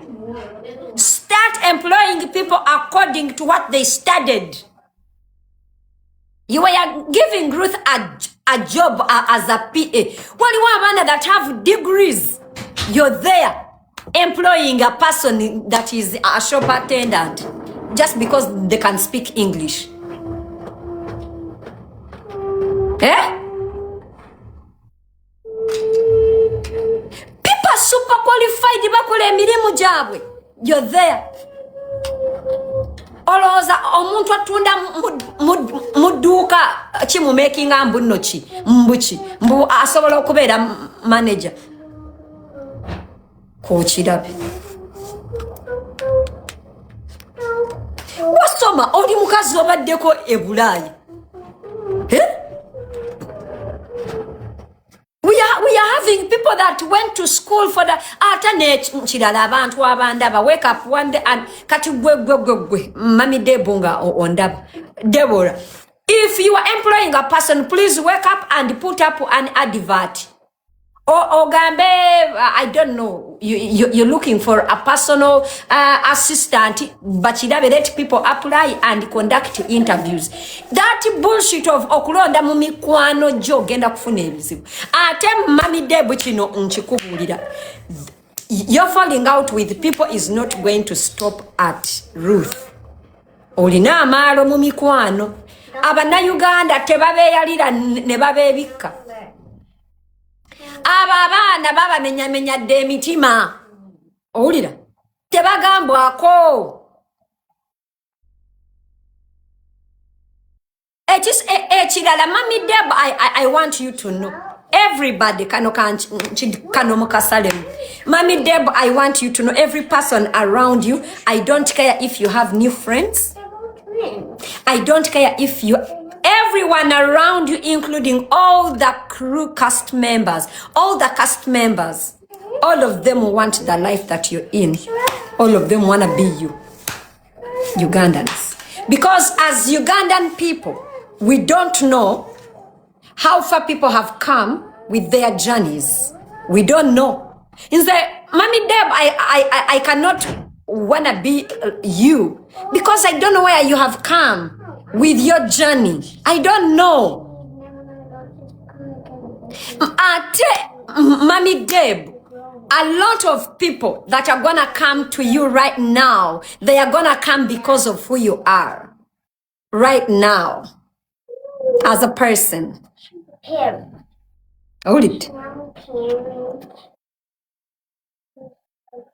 Start employing people according to what they studied. You are giving Ruth a job as a PA. Waliwo abaana that have degrees. You're there employing a person that is a shop attendant just because they can speak English. People super qualified bakola emirimu gyabwe. You're there. Olowooza omuntu atunda mu dduuka kimumakinga mbu asobola okubeera manager. Kochirabe. Wasoma oli mukazi obaddeko e Bulaayi. We are having people that went to school for the nkirala abantu abandaba wake up one day and kati gwe Mami Debu nga ondaba. Deborah, if you are employing a person, please wake up and put up an advert. Ogambe, I don't know, you're looking for a personal assistant, but you let people apply and conduct interviews. That bullshit of okulonda mu mikwano gyo genda kufuna ebizibu. Ate Mami Debu kino nkikubulira. You're falling out with people is not going to stop at Ruth. Olina amaalo mu mikwano. Abannayuganda tebabeeyalira ne babeebikka. Aba abaana babamenyamenyadde emitima. Owulira? Tebagambwako. Ekirala Mami Debu, I want you to know. Everybody kano mukasalemu. Mami Debu, I want you to know every person around you. I don't care if you have new friends. I don't care if you... Everyone around you, including all the crew cast members, all the cast members, all of them want the life that you're in. All of them want to be you, Ugandans. Because as Ugandan people, we don't know how far people have come with their journeys. We don't know. In the Mami Deb, I cannot want to be you because I don't know where you have come with your journey. I don't know. Mami Deb, a lot of people that are gonna come to you right now, they are gonna come because of who you are right now as a person. Hold it.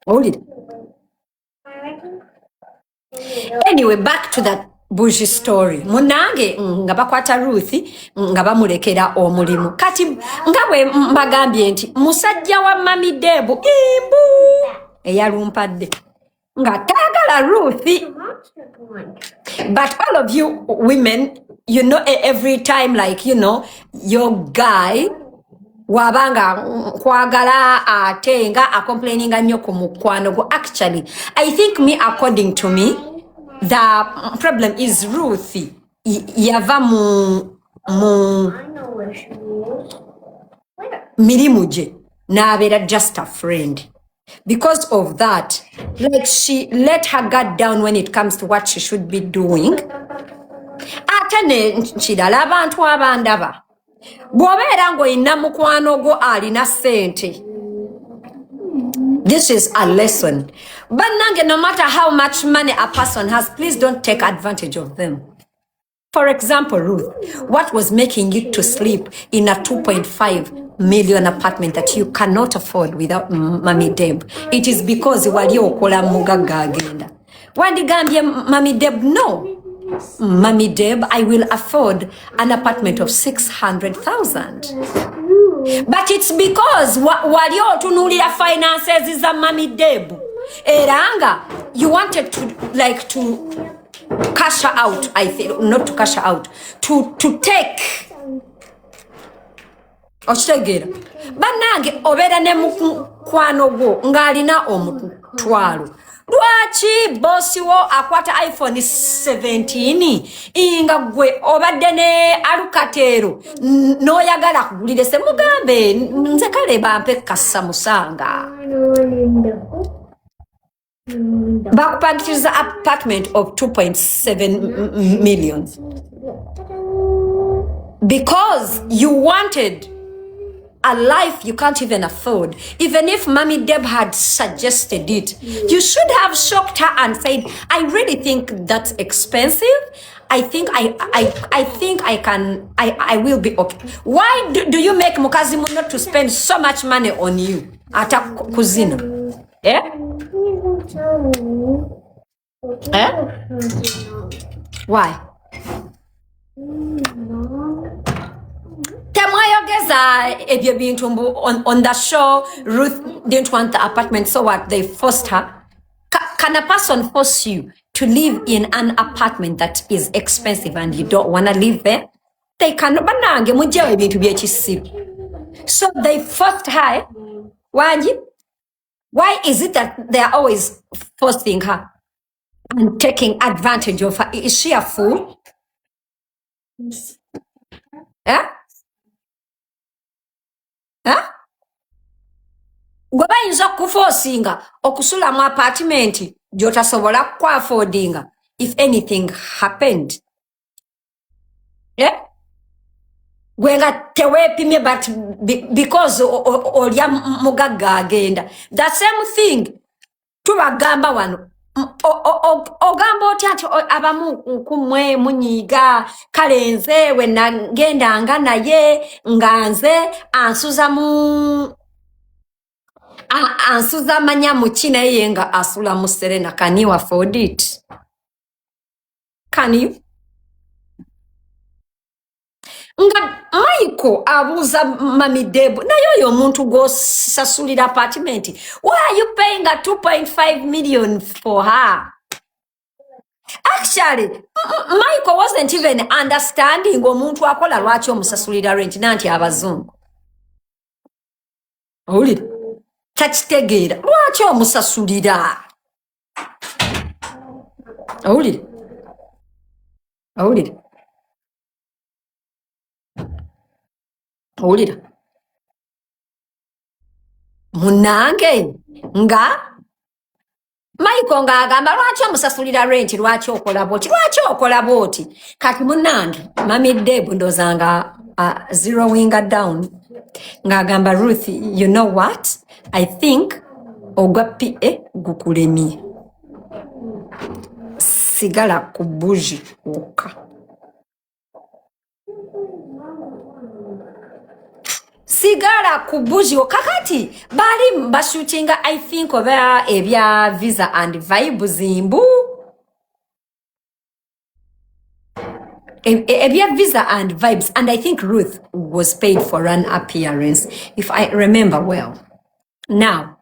Hold it. Anyway, back to that Bushi story. Munange nga bakwata Ruth nga bamulekera omulimu. Kati nga bwe mbagambye nti musajja wa Mami Debu imbu eyalumpadde nga taagala Ruth. But all of you women, you know, every time, like, you know, your guy wabanga kwagala atenga a complaining nnyo ku mukwano go. Actually, I think me, according to me, the problem is Ruth yava mu mirimuje nabeera just a friend. Because of that, like, she let her guard down when it comes to what she should be doing. Ate ne nkirala abantu abandaba bw'obeera ng'olina mukwano gwo alina ssente. This is a lesson. But nange, no matter how much money a person has, please don't take advantage of them. For example, Ruth, what was making you to sleep in a 2.5 million apartment that you cannot afford without Mami Deb? It is because wali okola mugaga agenda. Wandigambye Mami Deb, no. Mami Deb, I will afford an apartment of 600,000. But it's because wali otunulira finances za Mami Deb. Eranga, you wanted to cash out, I think, not to cash out, to take. Ochitegera. Banange obera ne mukwano gwo ngalina omutwalo. Lwaki bosi wo akwata iPhone 17 inga gwe obadde ne alukatero noyagala kugulire se mugambe nze kale bampe kassa musanga. Bakupangishiriza apartment of 2.7 million because you wanted a life you can't even afford. Even if Mami Deb had suggested it, you should have shocked her and said, I really think that's expensive. I think I will be okay. Why do you make mukazi muno to spend so much money on you? Ata kuzina. Eh? Eh? Why? On the show, Ruth didn't want the apartment, so what? They forced her. Can a person force you to live in an apartment that is expensive and you don't want to live there? They cannot. So they forced her. Why is it that they are always forcing her and taking advantage of her? Is she a fool? Yeah? Huh? Gwe bayinza kuforcinga okusula mu apartment gy'otasobola kuaffordinga if anything happened. Yeah? Gwe nga teweepimye but because olya mugagga agenda. The same thing tubagamba wano. Ogamba otya nti abamu kumwe munyiga kale nze we nagendanga naye nga nze ansuza manya muki naye nga asula mu Serena. Can you afford it? Can you? Nga Michael abuza Mami Deb naye oyo omuntu gwosasulira apartment. Why are you paying a 2.5 million for her? Actually, Michael wasn't even understanding omuntu akola lwaki omusasulira rent nanti abazungu. Owulira? Takitegeera lwaki omusasulira. Owulira? Owulira? Owulira? Munange nga Michael nga agamba lwaki omusasulira rent lwaki okola boti kati munange Mami Deb ndozanga zeroing down nga agamba Ruth, you know what, I think ogwa PA gukulemye sigala ku buji oka sigara kubuji okakati bali bashootinga I think oba ebya visa and vibe zimbu ebya visa and vibes, and I think Ruth was paid for an appearance if I remember well. Now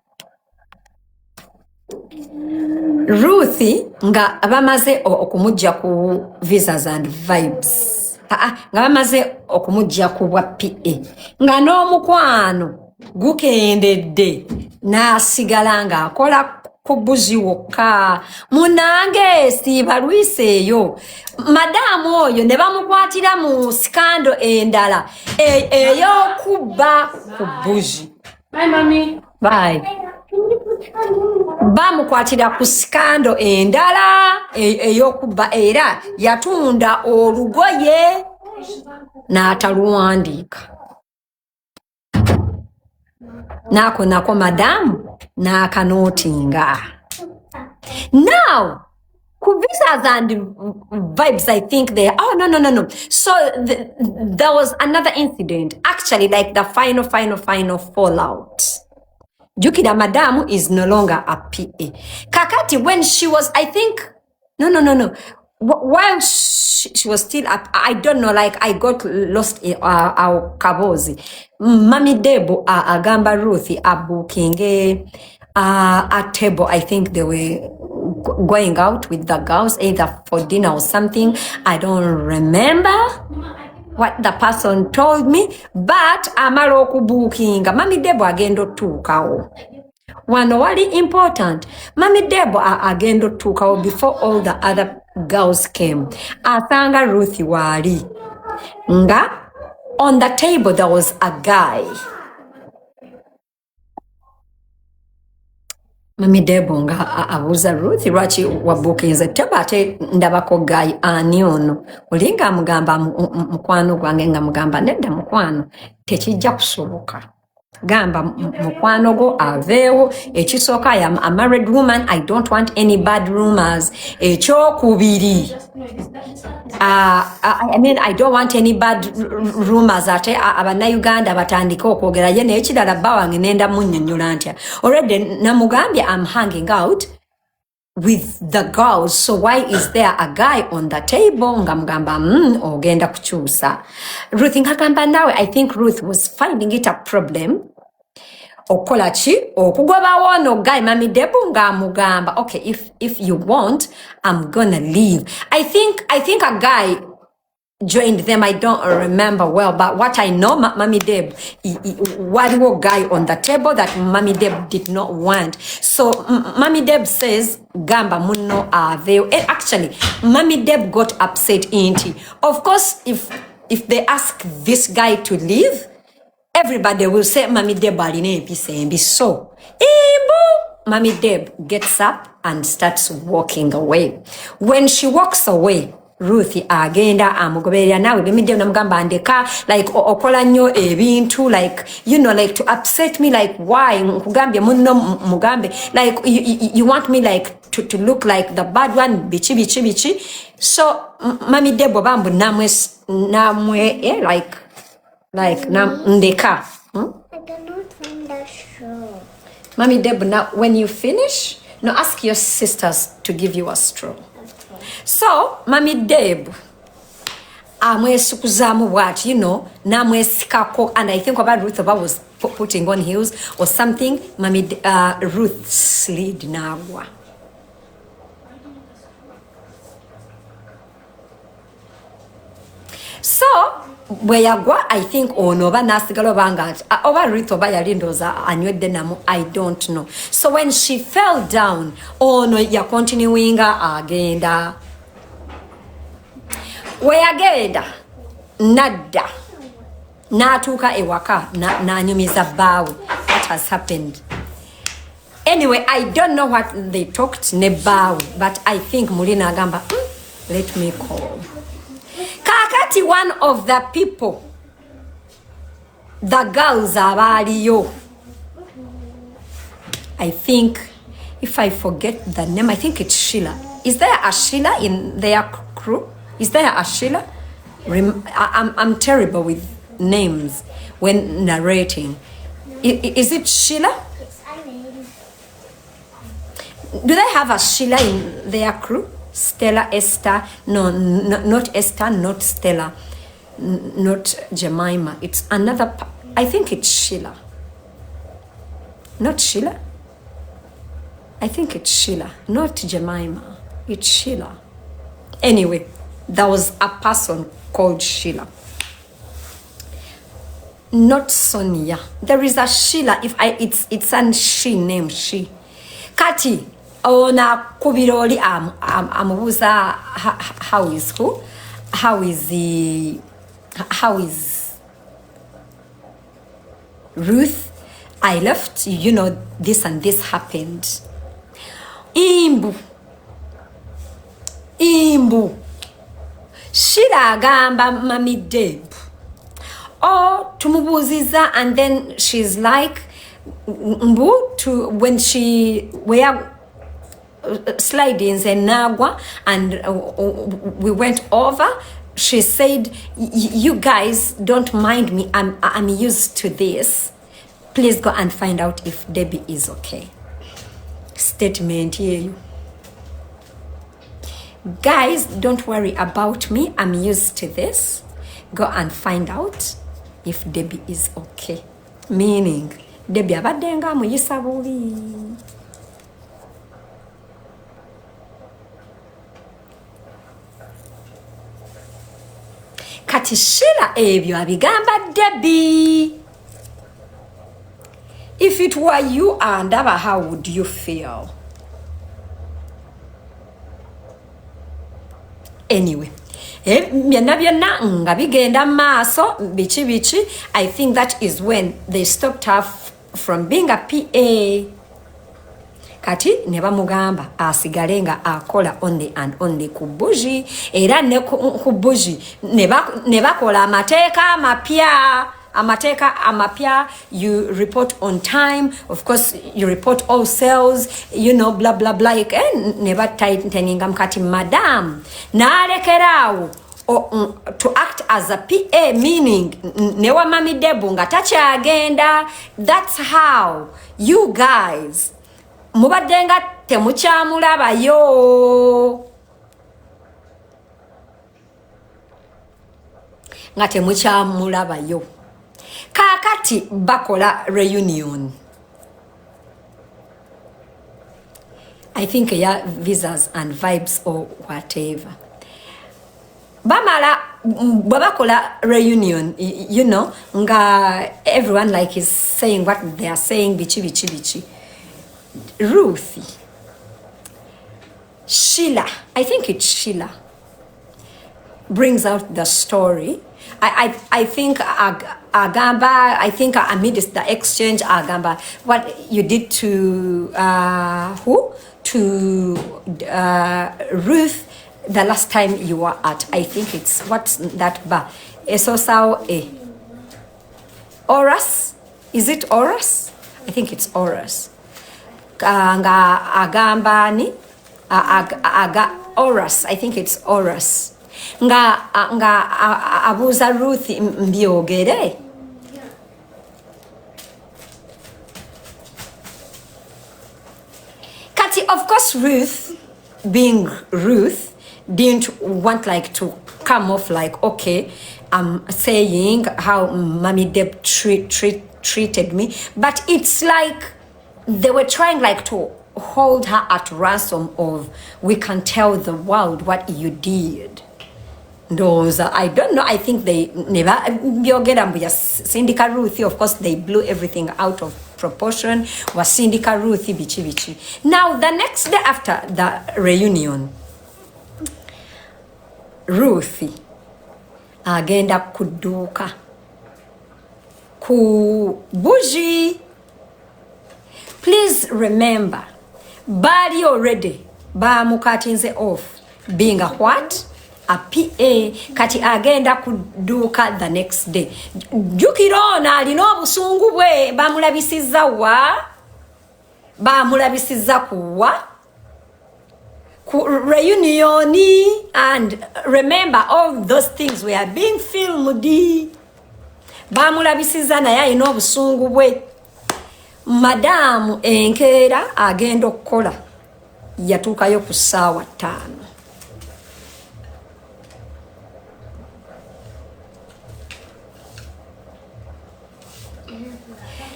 Ruth nga bamaze okumujja ku visas and vibes nga bamaze okumujja ku bwa PA nga n'omukwano gukendedde n'asigala nga akola ku buzi wokka. Munange siibalwise eyo madamu oyo ne bamukwatira mu skando endala ey'okubba ku buzi. Bye, Mommy. Bye. Bamukwatira ku skando endala ey'okubba era yatunda olugoye n'ataluwandiika. Nako madamu n'akanootinga. Now, visas and vibes, I think they. Oh no. So there was another incident. Actually, like the final fallout. Jukida Madamu is no longer a PA. Kakati, when she was, I think, no. While she was still up, I don't know, like I got lost in our Kyakoze. Mami Debo, Agamba Ruthi, Abu Kinge, a table, I think they were going out with the girls, either for dinner or something. I don't remember what the person told me, but amala okubuukinga Mami Debo agenda otuukawo. Wano wali important. Mami Debo agenda otuukawo before all the other girls came. Asanga Ruthi wali. Nga on the table there was a guy. Mami Debo nga abuuza Ruthi lwaki wabuukinze teba ate ndabako guy ani ono. Olinga amugamba mukwano gwange nga mugamba nedda mukwano tekijja kusoboka. Gamba mukwano go aveewo ekisooka I am a married woman, I don't want any bad rumors. Ekyokubiri I mean I don't want any bad rumors ate abannayuganda batandika okwogera ye n'ekirala bba wange nenda munnyonnyola ntya already namugambye I'm hanging out with the girls, so why is there a guy on the table? Ngamugamba ogenda kukyusa. Ruth ngagamba nawe, I think Ruth was finding it a problem. Okola ki okugobawo no guy Mami Debo ngamugamba okay, if you want I'm gonna leave. I think a guy joined them. I don't remember well, but what I know, Mami Deb, waliwo guy on the table that Mami Deb did not want. So Mami Deb says, Gamba muno aveyo. And actually, Mami Deb got upset inti. Of course, if they ask this guy to leave, everybody will say Mami Deb aline empisa embi. So, Mami Deb gets up and starts walking away. When she walks away, Ruth agenda amugoberera nawe bimidde namugamba ndeka like okola nnyo ebintu like you know like to upset me like why nkugambye munno mugambe like you want me like to look like the bad one bichi. So Mami Debo bambu namwe like ndeka I cannot find the straw. Mami Debo, now when you finish ask your sisters to give you a straw. So, Mami Deb, amwesukuzaamu bwati, namwesikako, and I think about Ruth was putting on heels or something. Ruth slid nagwa. So, bweyagwa, I think oba nasigala obanga oba Ruth oba yali ndooza anywedde namu, I don't know. So when she fell down, ya continuing agenda. Weyagenda nadda natuuka ewaka nanyumiza bbaawe. What has happened? Anyway, I don't know what they talked ne bbaawe, but I think Mulina agamba let me call. Kakati one of the people, the girls abaaliyo, I think if I forget the name, I think it's Sheila. Is there a Sheila in their crew? Is there a Sheila? I'm terrible with names when narrating. Is it Sheila? Yes, I mean. Do they have a Sheila in their crew? Stella, Esther? No, not Esther, not Stella, not Jemima. It's another. I think it's Sheila. Not Sheila? I think it's Sheila, not Jemima. It's Sheila. Anyway, there was a person called Sheila. Not Sonia. There is a Sheila. It's an she name, she. Kati, ona kubiroli amubuza how is who? How is Ruth? I left, this and this happened. Imbu. Sheila agamba Mami Deb. Tumubuziza, and then she's like, when she, sliding in Nagwa, and we went over. She said, you guys don't mind me, I'm used to this. Please go and find out if Debbie is okay. Statement here. Guys, don't worry about me, I'm used to this. Go and find out if Debbie is okay. Meaning, Debbie abadenga muyisa bubi. Kati Sheila ebyo abigamba Debbie. If it were you and Ava, how would you feel? Anyway, byonna nga bigenda maaso bichi. I think that is when they stopped her from being a PA. Kati ne bamugamba asigale nga akola only and only ku buji, era ne ku buji ne bakola amateeka amapya. You report on time, of course you report all sales, you know, blah blah blah. Ne batighteninga mkati madam nalekerawo to act as a PA, meaning newa mami Debu nga takyagenda. That's how you guys mubaddenga temukyamulabayo, nga temukyamulabayo. Kakati bakola reunion. I think visas and vibes or whatever. Bamala babakola reunion, you know, nga everyone like is saying what they are saying, bichi. Ruthie, Sheila, I think it's Sheila, brings out the story. I think Agamba, I think amidst the exchange, Agamba, what you did to who? To Ruth the last time you were at, I think it's, what's that bar? Esosao E. Oras? Is it Oras? I think it's Oras. Nga agambani Oras, I think it's Oras. Nga abuza Ruth mbyogere. Kati, of course, Ruth, being Ruth, didn't want like to come off like, okay, I'm saying how Mommy Deb treated me, but it's like they were trying like to hold her at ransom of, we can tell the world what you did. Those, I don't know, I think they never, Syndika Ruthie, of course, they blew everything out of proportion, was Syndika Ruthie, bichi. Now, the next day after the reunion, Ruthie agenda kuduka ku buji. Please remember, bali already bamukatinze off being a what? A PA. Kati agenda kuduka the next day. Jukirona alina obusungu bwe bamulabisiza wa? Bamulabisiza kuwa? Ku reunion, and remember all those things were being filmed. Bamulabisiza naye alina obusungu bwe. Madamu enkeera agenda okukola yatuukayo ku ssaawa 5.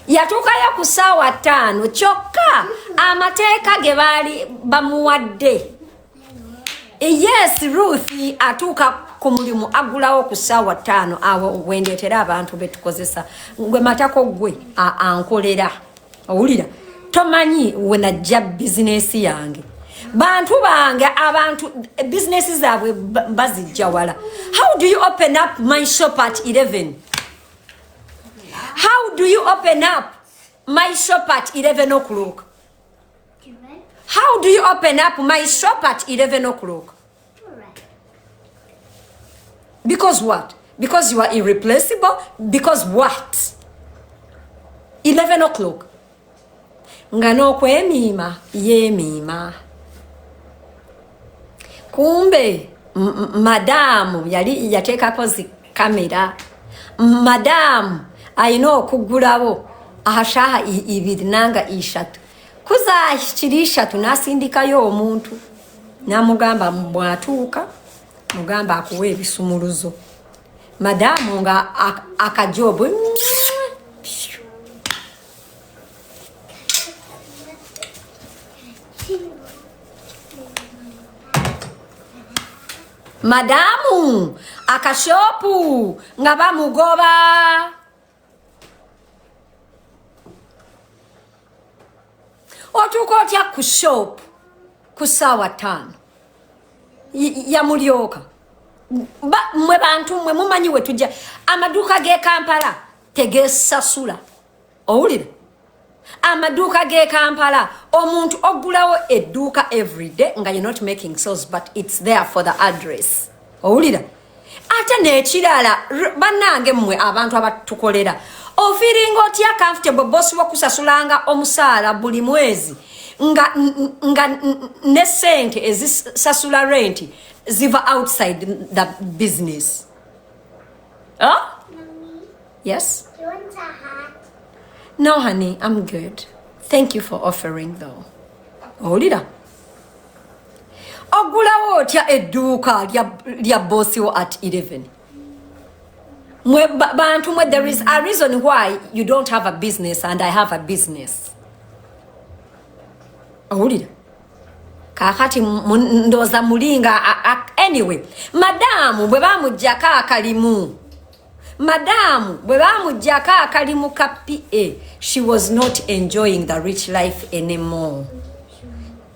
Yatuukayo ku ssaawa 5 kyokka amateeka ge baali bamuwadde. Yes, Ruth atuuka ku mulimu agulawo ku ssaawa 5 awo wendeetera abantu betukozesa. Gwe matako gwe ankolera. Owulira, tomanyi wenajja bizinesi yange. Bantu bange abantu business zaabwe bazijja wala. How do you open up my shop at 11? How do you open up my shop at 11 o'clock? How do you open up my shop at 11 o'clock? Because what? Because you are irreplaceable? Because what? 11 o'clock. Nga n'okwemiima yeemiima. kumbe madamu yali yateekako zi kamera madamu ayina okugulawo ashaha ibiri nanga ishatu kuza kiri ishatu nasindikayo omuntu namugamba bwatuuka mugamba akuwa ebisumuluzo madamu nga akajobo madamu akashopu nga bamugoba otuuka otya ku shop ku ssaawa 5 yamulyoka mwe bantu mwe mumanyi we tujja amaduuka g'e Kampala tegeesasula owulira amaduuka g'e Kampala omuntu ogulawo edduuka everyday nga you're not making sales but it's there for the address owulira ate n'ekirala bannange mmwe abantu abatukolera ofiringa otya comfortable boss wakusasulanga omusaala buli mwezi nga ne sente ezisasula rent ziva outside the business. Huh? Mommy, Yes? do you want a hat? No, honey, I'm good. Thank you for offering, though. Olira. Ogulawo otya edduuka lya bossy at 11. Bantu mwe, there is a reason why you don't have a business and I have a business. Olira. Kakati ndoza mulinga anyway. Madamu bwe bamujjako akalimu. Madamu bwe bamujjako akalimu ka PA, she was not enjoying the rich life anymore.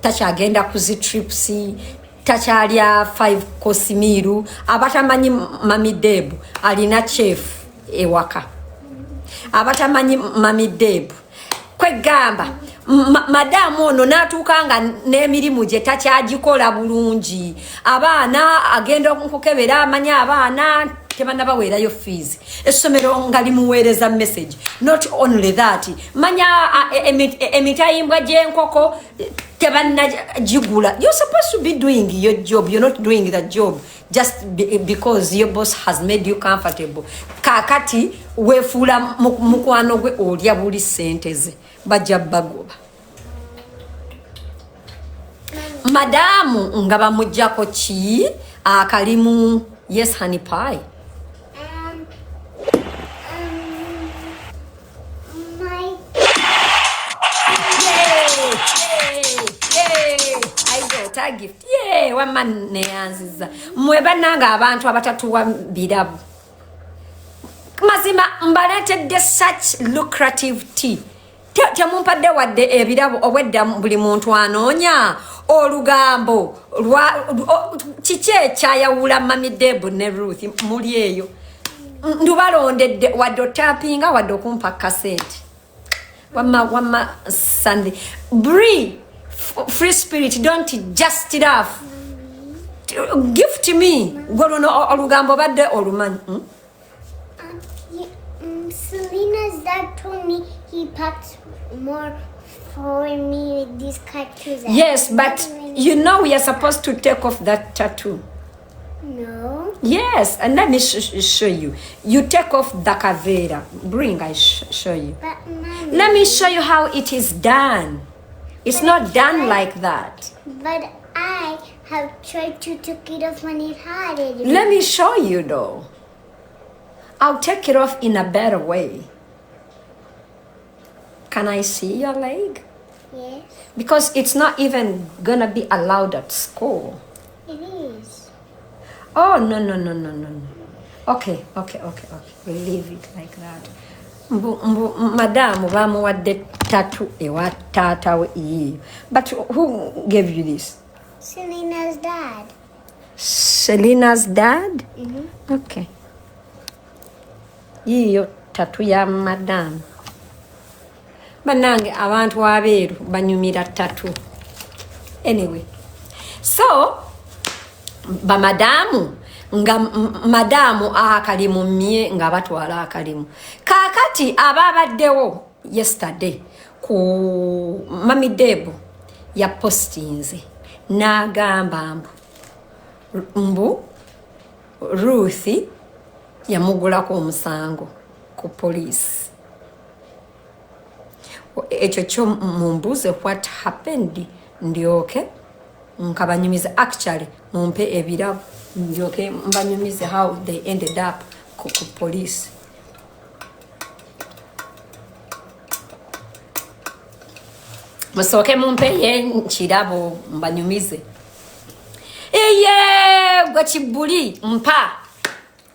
Takyagenda kuzi trips, takyalya 5 course meal, abatamanyi Mami Debu alina chef ewaka. Abatamanyi Mami Debu kwegamba madamu ono natuukanga n'emirimu gye takyagikola bulungi. Abaana agenda okukebera amanya abaana tebanabaweerayo fees. Essomero nga limuweereza message. Not only that, manya emitayimbwa gy'enkoko tebanagigula. You're supposed to be doing your job. You're not doing the job just because your boss has made you comfortable. Kakati wefuula mukwano gwe olya buli sente ze. Bajja bagoba. Madamu nga bamujjako ki akalimu. Yes, honey pie. My I got a gift. Yeah, one man neyanziza. Mwe bannanga abantu abatatuwa birabu. Mazima mbaletedde such lucrative tea. Temumpadde wadde ebirabu obwedda buli muntu anoonya olugambo kiki ekyayawula Mami Debu ne Ruth muli eyo ndubalondedde wadde otapinga wadde okumpa kasente wama Sunday Bree free spirit don't just laugh gift me golono olugambo badde olumanyi Selena's dad told me he packed more for me with these tattoos. Yes, but you know we are supposed to take off that tattoo. No. Yes, and let me show you. You take off the caveira. Bring, I show you. But Mommy, Let me show you how it is done. It's not done like that. But I have tried to take it off when it had it. Let me show you though. I'll take it off in a better way. Can I see your leg? Yes, Because it's not even gonna be allowed at school. it is. Oh, no. Okay. We'll leave it like that. Madamu bamuwadde tattoo ewa taata we iyo. But who gave you this? Selena's dad. Selena's dad? Mm-hmm. Okay. Yiyo tattoo ya madamu. Banange abantu abeeru banyumira tattoo. Anyway. So, bamadamu nga madamu akalimu mye nga batwala akalimu. Kakati ababaddewo yesterday ku Mami Debu ya postinze n'agamba mbu mbu Ruth yamugulako omusango ku police. Ekyo kyo mumbuze what happened ndyoke nkabanyumize actually mumpe ebirabo ndyoke mbanyumize how they ended up ku police. Musoke mumpe ye nkirabo mbanyumize. Iye gwe kibuli mpa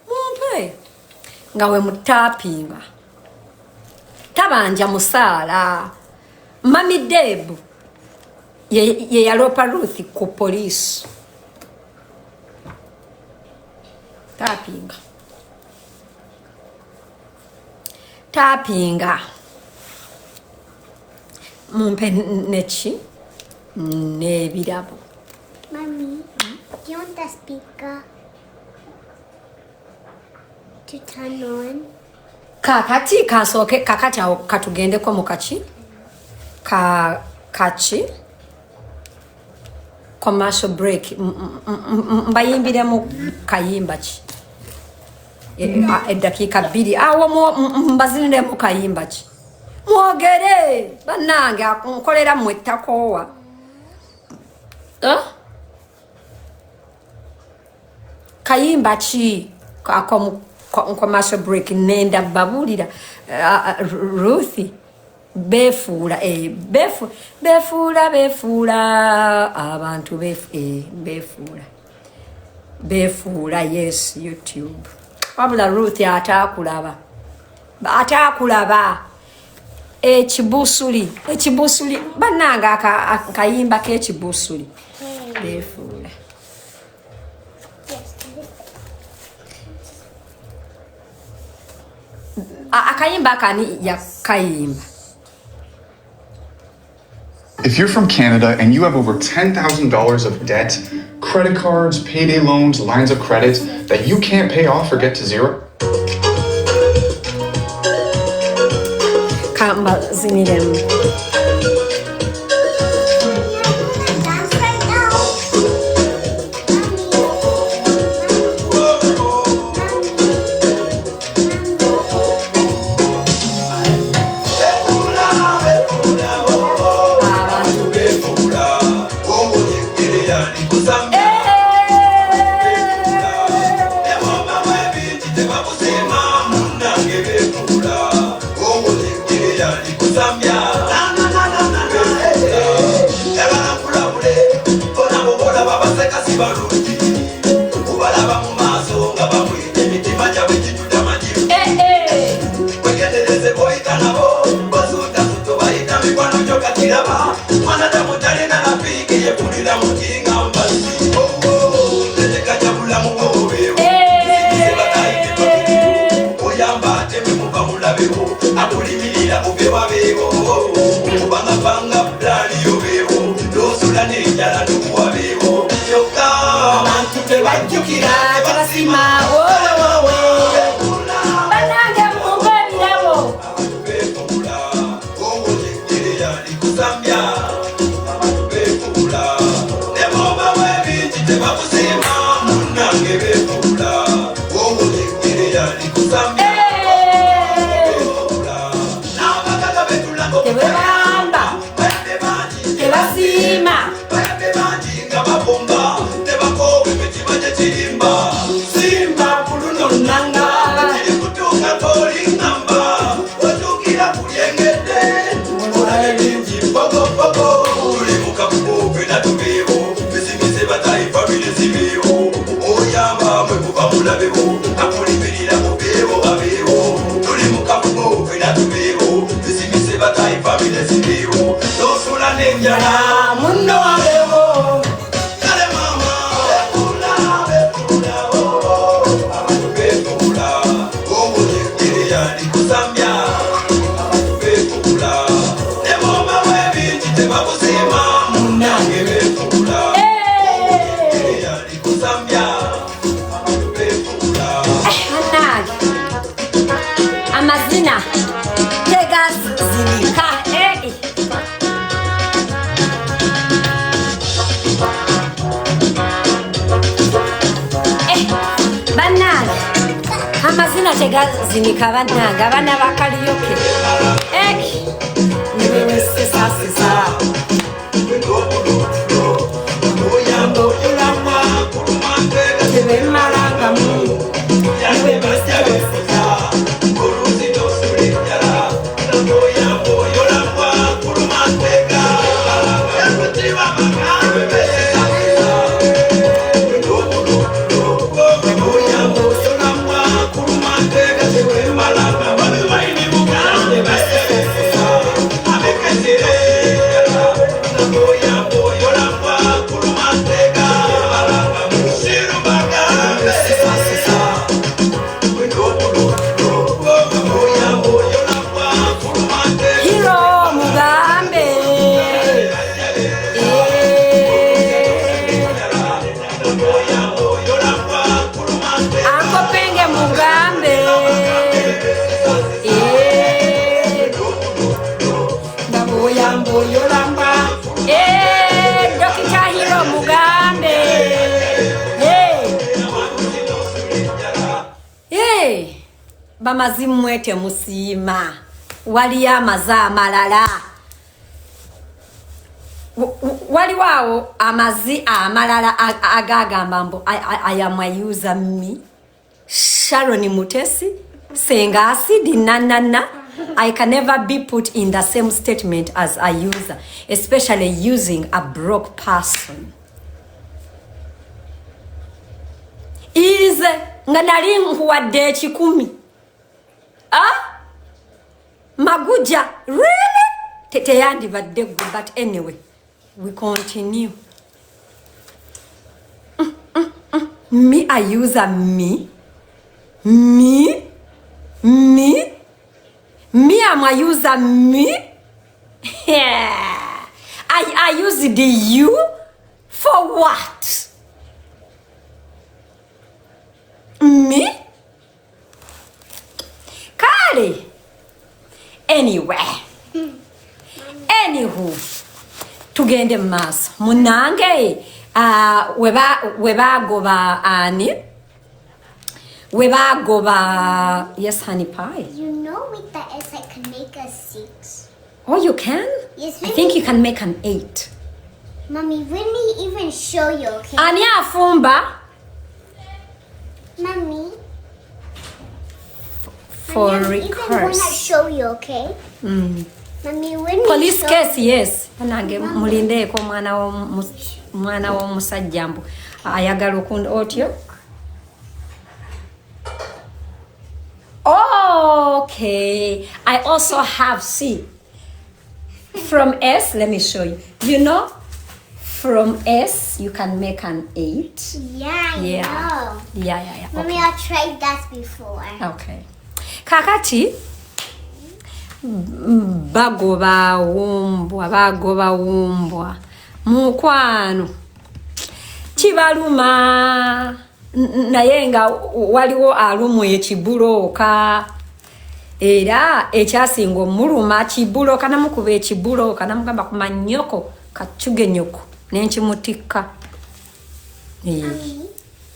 mumpe ngawe mutapinga tabanja musala Mami Deb ye yalopa Ruth ku police. Tapinga mumpe nechi nebirabo. Mommy, do you want the speaker to turn on? Kakati kasoke kakati awo katugende ko mukachi kachi commercial break mbayimbire mu kayimba ki edakika 2 awo mbazinire mu kayimba ki mwogere banange akonkolera mu ttakowa kayimba ki ako commercial break nenda babulira Ruth befuula abantu befuula yes YouTube wabula Ruth atakulaba ekibusuli bananga akayimba k'ekibusuli befuula. Akayimba kani ya kayimba. If you're from Canada and you have over $10,000 of debt, credit cards, payday loans, lines of credit that you can't pay off or get to zero, Kamba ziniremu. Dance right now. amazina tegazinika bannange abaana bakaliyoke niwewe sesasesa oyamba okulama tebemalagamu niwewe sesasesa bamazimu mwete musiima waliyo amaza amalala waliwo amazi amalala agagamba mbu I am a user me Sharon Mutesi Senga asidi nanana I can never be put in the same statement as a user, especially using a broke person. Is nganali nkuwadde ekikumi. Maguja, really? Teteyandibadde gwe, but anyway, we continue. Me, I use a me. Me, I'm a user me. Yeah. I use the you for what? Me? Kali. Anyway. Anywho. Tugende maso. Munange. Weba goba ani. Weba goba. Yes, honey pie. You know with the S I can make a 6. Oh, you can? Yes, I think you can make an 8. Mommy, let me even show you, okay? Ani afumba. Mommy. For Mommy, I'm even gonna recurse. show you, okay? Mommy, when Police show case, yes. Nange mulindeko mwana wo musajja mbu ayagala okunda otyo. Okay. I also have C. From S, let me show you. You know, from S you can make an 8. Yeah, I know. Yeah. Mommy, Okay. I tried that before. Okay. Kakati bagoba wumbwa mukwano kibaluma naye nga waliwo alumu ekibuloka era ekyasinga omuluma kibuloka namukuba ekibuloka namugamba kumanyoko kachuge nyoko nenkimutikka. Mommy,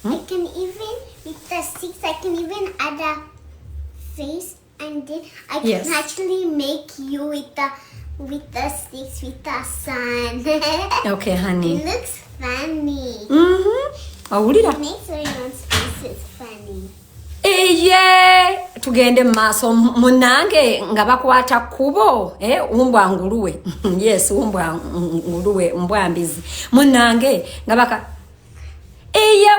I can even, with the 6, I can even add a face, and then I can Yes. actually make you with the 6 with the sun. Okay, honey. It looks funny. Owulira? Makes everyone's faces funny. Eye tugende maso munange nga bakwata kubo umbwa nguluwe. Yes, umbwa nguluwe, mbwa mbizi munange nga baka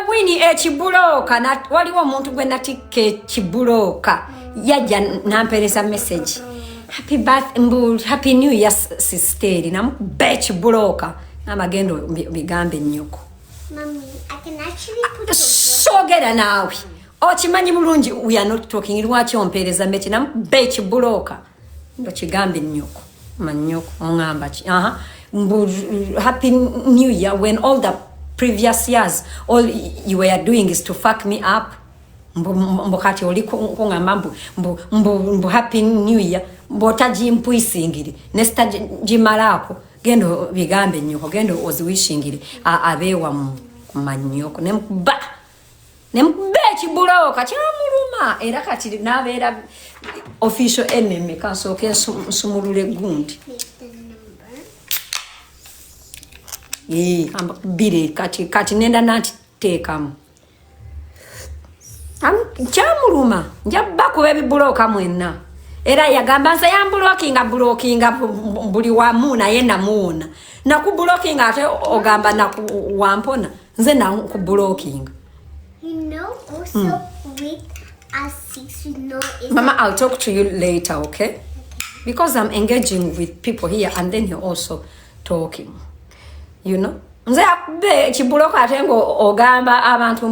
wini ekibuloka na waliwo omuntu gwe natike kibuloka yajja nampereza message happy birthday happy new year sister namukuba ekibuloka namagendo bigambe nnyoko. Mommy, I can actually put the Sogera nawe okimanyi bulungi we are not talking lwaki ompereza message namukuba ekibuloka ndo kigambe nnyoko manyoko ongamba ki happy new year when all the previous years all you were doing is to fuck me up mbokati oli kungamba mbu happy new year botajimpuisingiri nesta jimalako gendo bigambe nyoko gendo oziwishingiri abewa manyoko nemba ekibuloka kyamuluma kyamuluma era kati nabeera official enemy kasooke nsumulule gundi bire kati nenda natiteekamu kyamuluma njaba kuba ebibulooka mwenna era yagamba nze yambulookinga buli wamu naye namuwona nakubulookinga ate ogamba nakuwampona nze nakubulookinga. Also with us 6 Mama, I'll talk to you later, okay? Because I'm engaging with people here and then you're also talking. You know? Nze akube chibuloka atengo ogamba abantu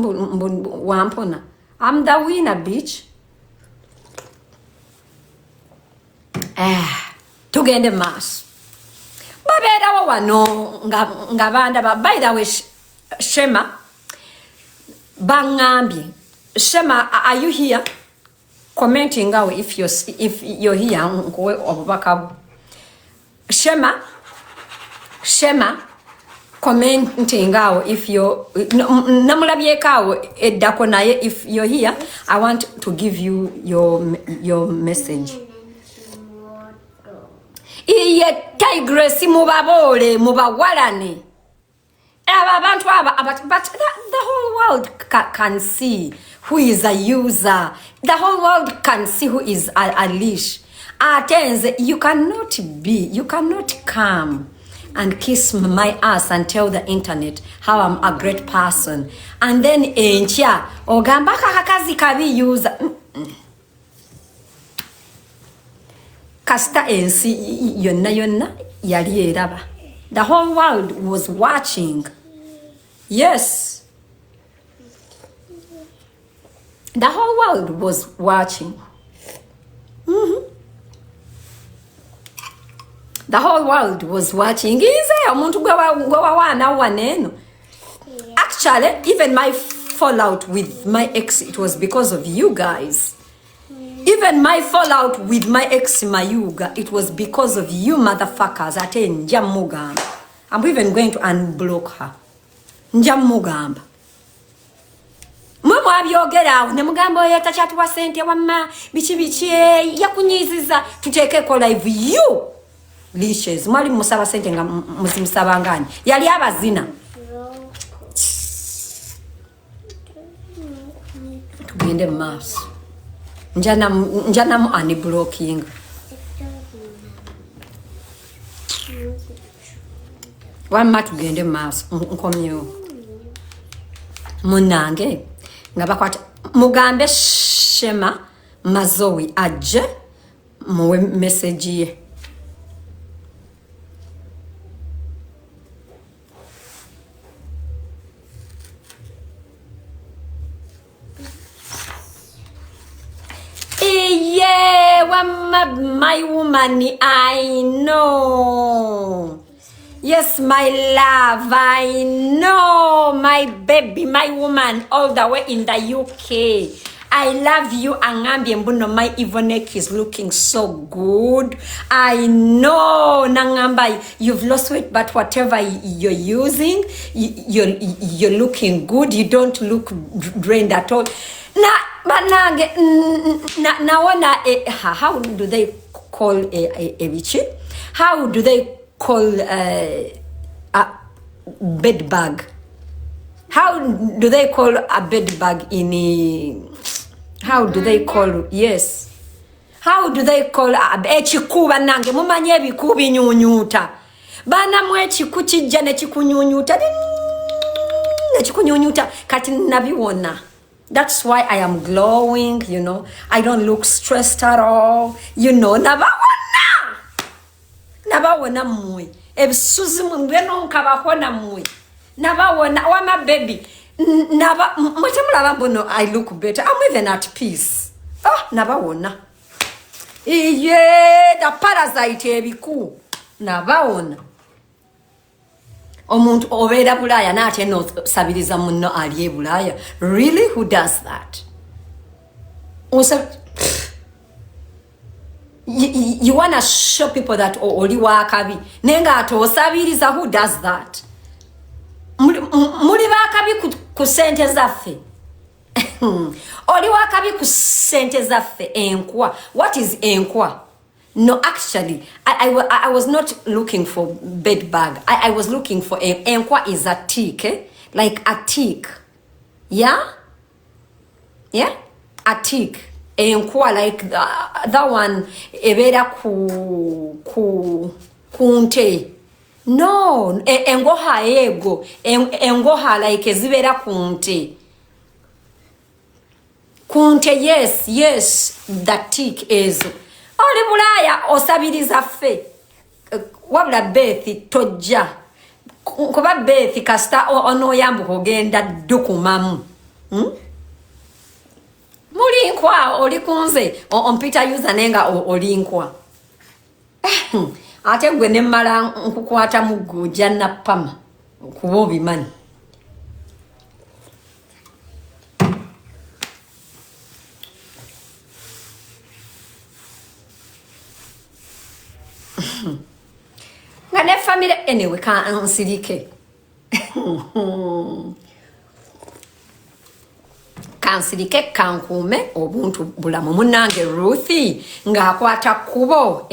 wampona. I'm the winner, bitch. Tugende mass. Babeda wa wano ngabanda by the way Shema Bangambi. Shema, are you here? Commenting out if you're here. Shema, commenting out if you're edako naye if you're here. I want to give you your message. Iye tigress mubabole mubawalane. But the whole world can see who is a user. The whole world can see who is a leash. You cannot come and kiss my ass and tell the internet how I'm a great person. And then ogamba kakazi kabi user. Kasta ensi yonna yali eraba. The whole world was watching. Yes. The whole world was watching. The whole world was watching. Actually, even my fallout with my ex, it was because of you guys. Even my fallout with my ex Mayuga, it was because of you motherfuckers. I'm even going to unblock her. Njamugamba. Mama abyogera ne mugambo yatachatuwa sente wamma bichi yakunyiziza tuteke ko live you leashes mwali musaba sente nga musimsaba ngani yali abazina tugende mass njana mu unblocking wamma tugende mass nkomyo munange ngabakwata mugambe Shema Mazowi aje muwe message ye my woman, I know. Yes, my love, I know. My baby, my woman, all the way in the UK. I love you, Angambi Mbuno. My evil neck is looking so good. I know, Nangamba, you've lost weight, but whatever you're using, you're looking good. You don't look drained at all. How do they call a witch? How do they call a bed bag? How do they call a bed bag in how do they call yes? How do they call a chikuba nange mumanye bikubi nyunyuta bana mwe chikuchija ne chikunyunyuta ne chikunyunyuta kati nabiwona. That's why I am glowing, you know. I don't look stressed at all, you know. Nabawona mwe ebisuzi mbeno nkabakona mwe nabawona wama baby mutemula bambono I look better. I'm even at peace. Nabawona iye da parasite ebiku nabawona omuntu obera bulaya nate no sabiriza munno ali bulaya. Really, who does that? Also, you want to show people that oli wakabi nenga atosabiriza. Who does that? Muri wakabi ku sente zaffe Oli wakabi ku sente zaffe enkwa. What is enkwa? No, actually, I was not looking for bed bag. I was looking for enkwa is a tick, like a tick. Yeah? Yeah? A tick. Enkwa, like that one, ebera kunte. No, engoha ego. Engoha like ezibera kunte. Kunte, yes, that tick is. Oli bulaya osabiriza ffe. Wabula Bethi tojja. Kuba Bethi kasta ono yambuka ogenda dukumamu. Muli nkwa oli kunze ompita user nenga oli nkwa. Ate gwe ne mmala nkukwata mu gujja na pama kuba obimanyi. Nga ne family anyway ka nsirike. Kansirike kankume obuntu bulamu munange Ruthie nga akwata kubo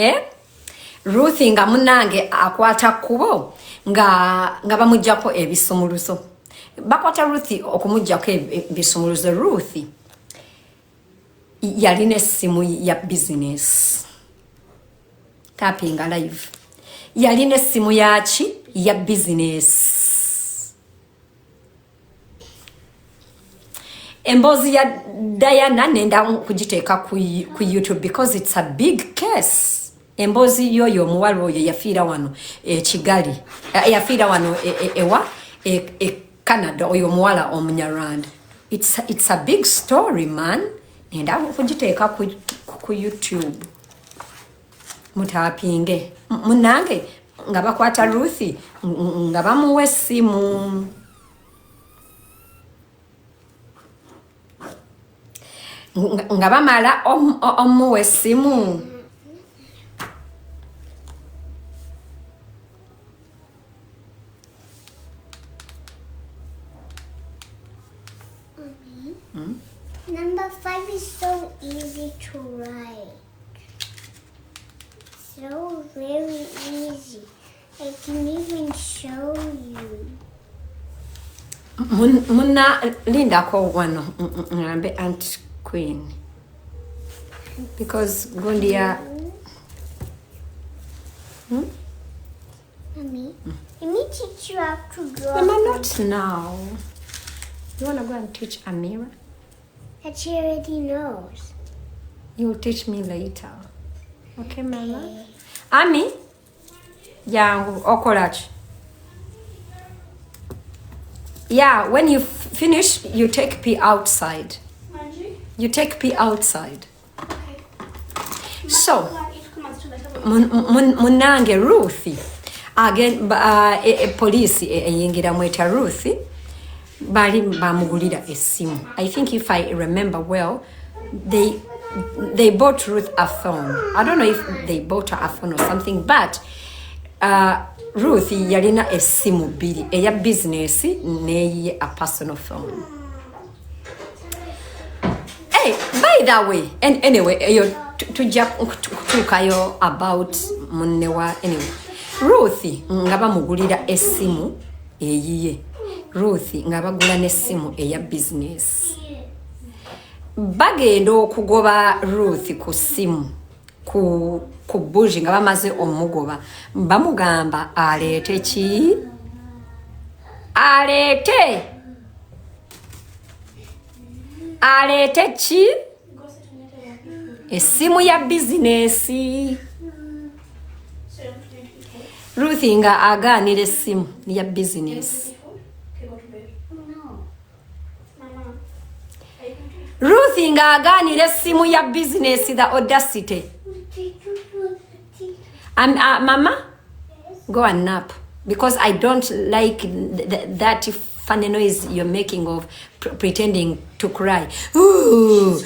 Ruthie nga munange akwata kubo nga bamujjako ebisumuluzo bakwata Ruthie okumujjako ebisumuluzo. Ruthie yalina essimu ya business tapping live. Yalina essimu yachi ya business. Embozi ya Diana nenda kujiteeka ku YouTube because it's a big case. Embozi yoyo muwalo oyo yafiira wano Kigali. Yafiira wano ewa Canada oyo muwala omunyarwanda. It's a big story, man. Nenda kujiteeka ku YouTube. Mutapinge. Munange nga bakwata Ruthie nga bamuwa essimu. Nga bamala omuwa essimu. Number 5 is so easy to write. So very easy. I can even show you. Muna Linda ko wano ngambe Aunt Queen. Because Gundia Mommy, let me teach you how to draw. Mama, not now. You wanna go and teach Amira? That she already knows. You'll teach me later. Okay, Mama? Ami? Yangu, okolachi. Yeah, when you finish, you take pee outside. You take pee outside. So, munange Ruthie. Again, police yingira mweta Ruthie. Bali bamugulira esimu. I think if I remember well, they bought Ruth a phone. I don't know if they bought her a phone or something, but Ruth yalina esimu bili eya business neye a personal phone. Hey, by that way, and anyway, yo tukayo about munewa anyway. Ruth ngaba mugulira esimu eyiye. Ruth ngabagula nesimu eya business. Bagenda okugoba Ruth ku simu ku buji nga bamaze omugoba bamugamba alete ki alete ki esimu ya business. Ruth nga aganira esimu ya business. Ruth nga aganira esimu ya business, the audacity. Mama, go and nap because I don't like that funny noise you're making of pretending to cry. Ooh,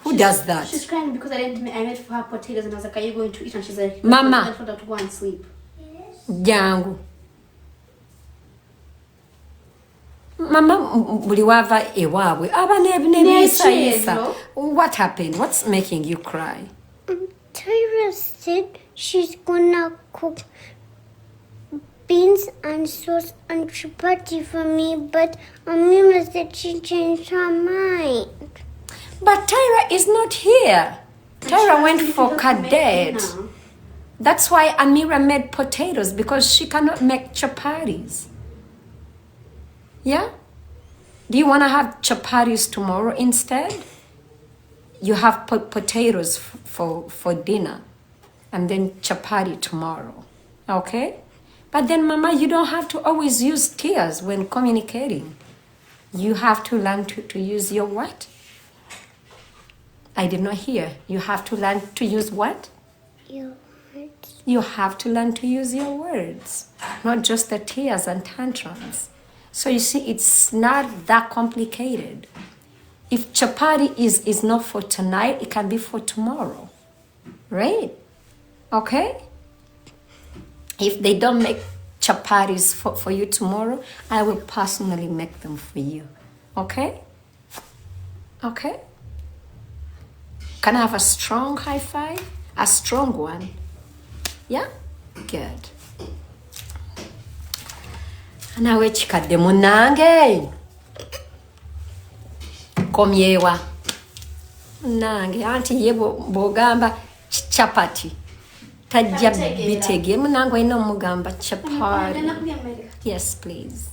who does that? She's crying because I made for her potatoes and I was like, are you going to eat? And she's like, Mama, I told her to go and sleep. Jangu. Mama buli wava ewaabwe aba nebiyisayisa. What happened? What's making you cry? Tyra said she's gonna cook beans and sauce and chapati for me, but Amira said she changed her mind. But Tyra is not here. Tyra went for cadet. That's why Amira made potatoes, because she cannot make chapatis. Yeah? Do you want to have chapatis tomorrow instead? You have potatoes for dinner and then chapati tomorrow. Okay? But then, Mama, you don't have to always use tears when communicating. You have to learn to use your what? I did not hear. You have to learn to use what? Your words. You have to learn to use your words, not just the tears and tantrums. So you see, it's not that complicated. If chapati is not for tonight, it can be for tomorrow, right? Okay? If they don't make chapatis for you tomorrow, I will personally make them for you. Okay? Okay? Can I have a strong high five? A strong one? Yeah? Good. Nawe chikadde munange. Komyewa. Nange anti ye bogamba chapati. Tajja bitege munange ino mugamba chapati. Yes, please.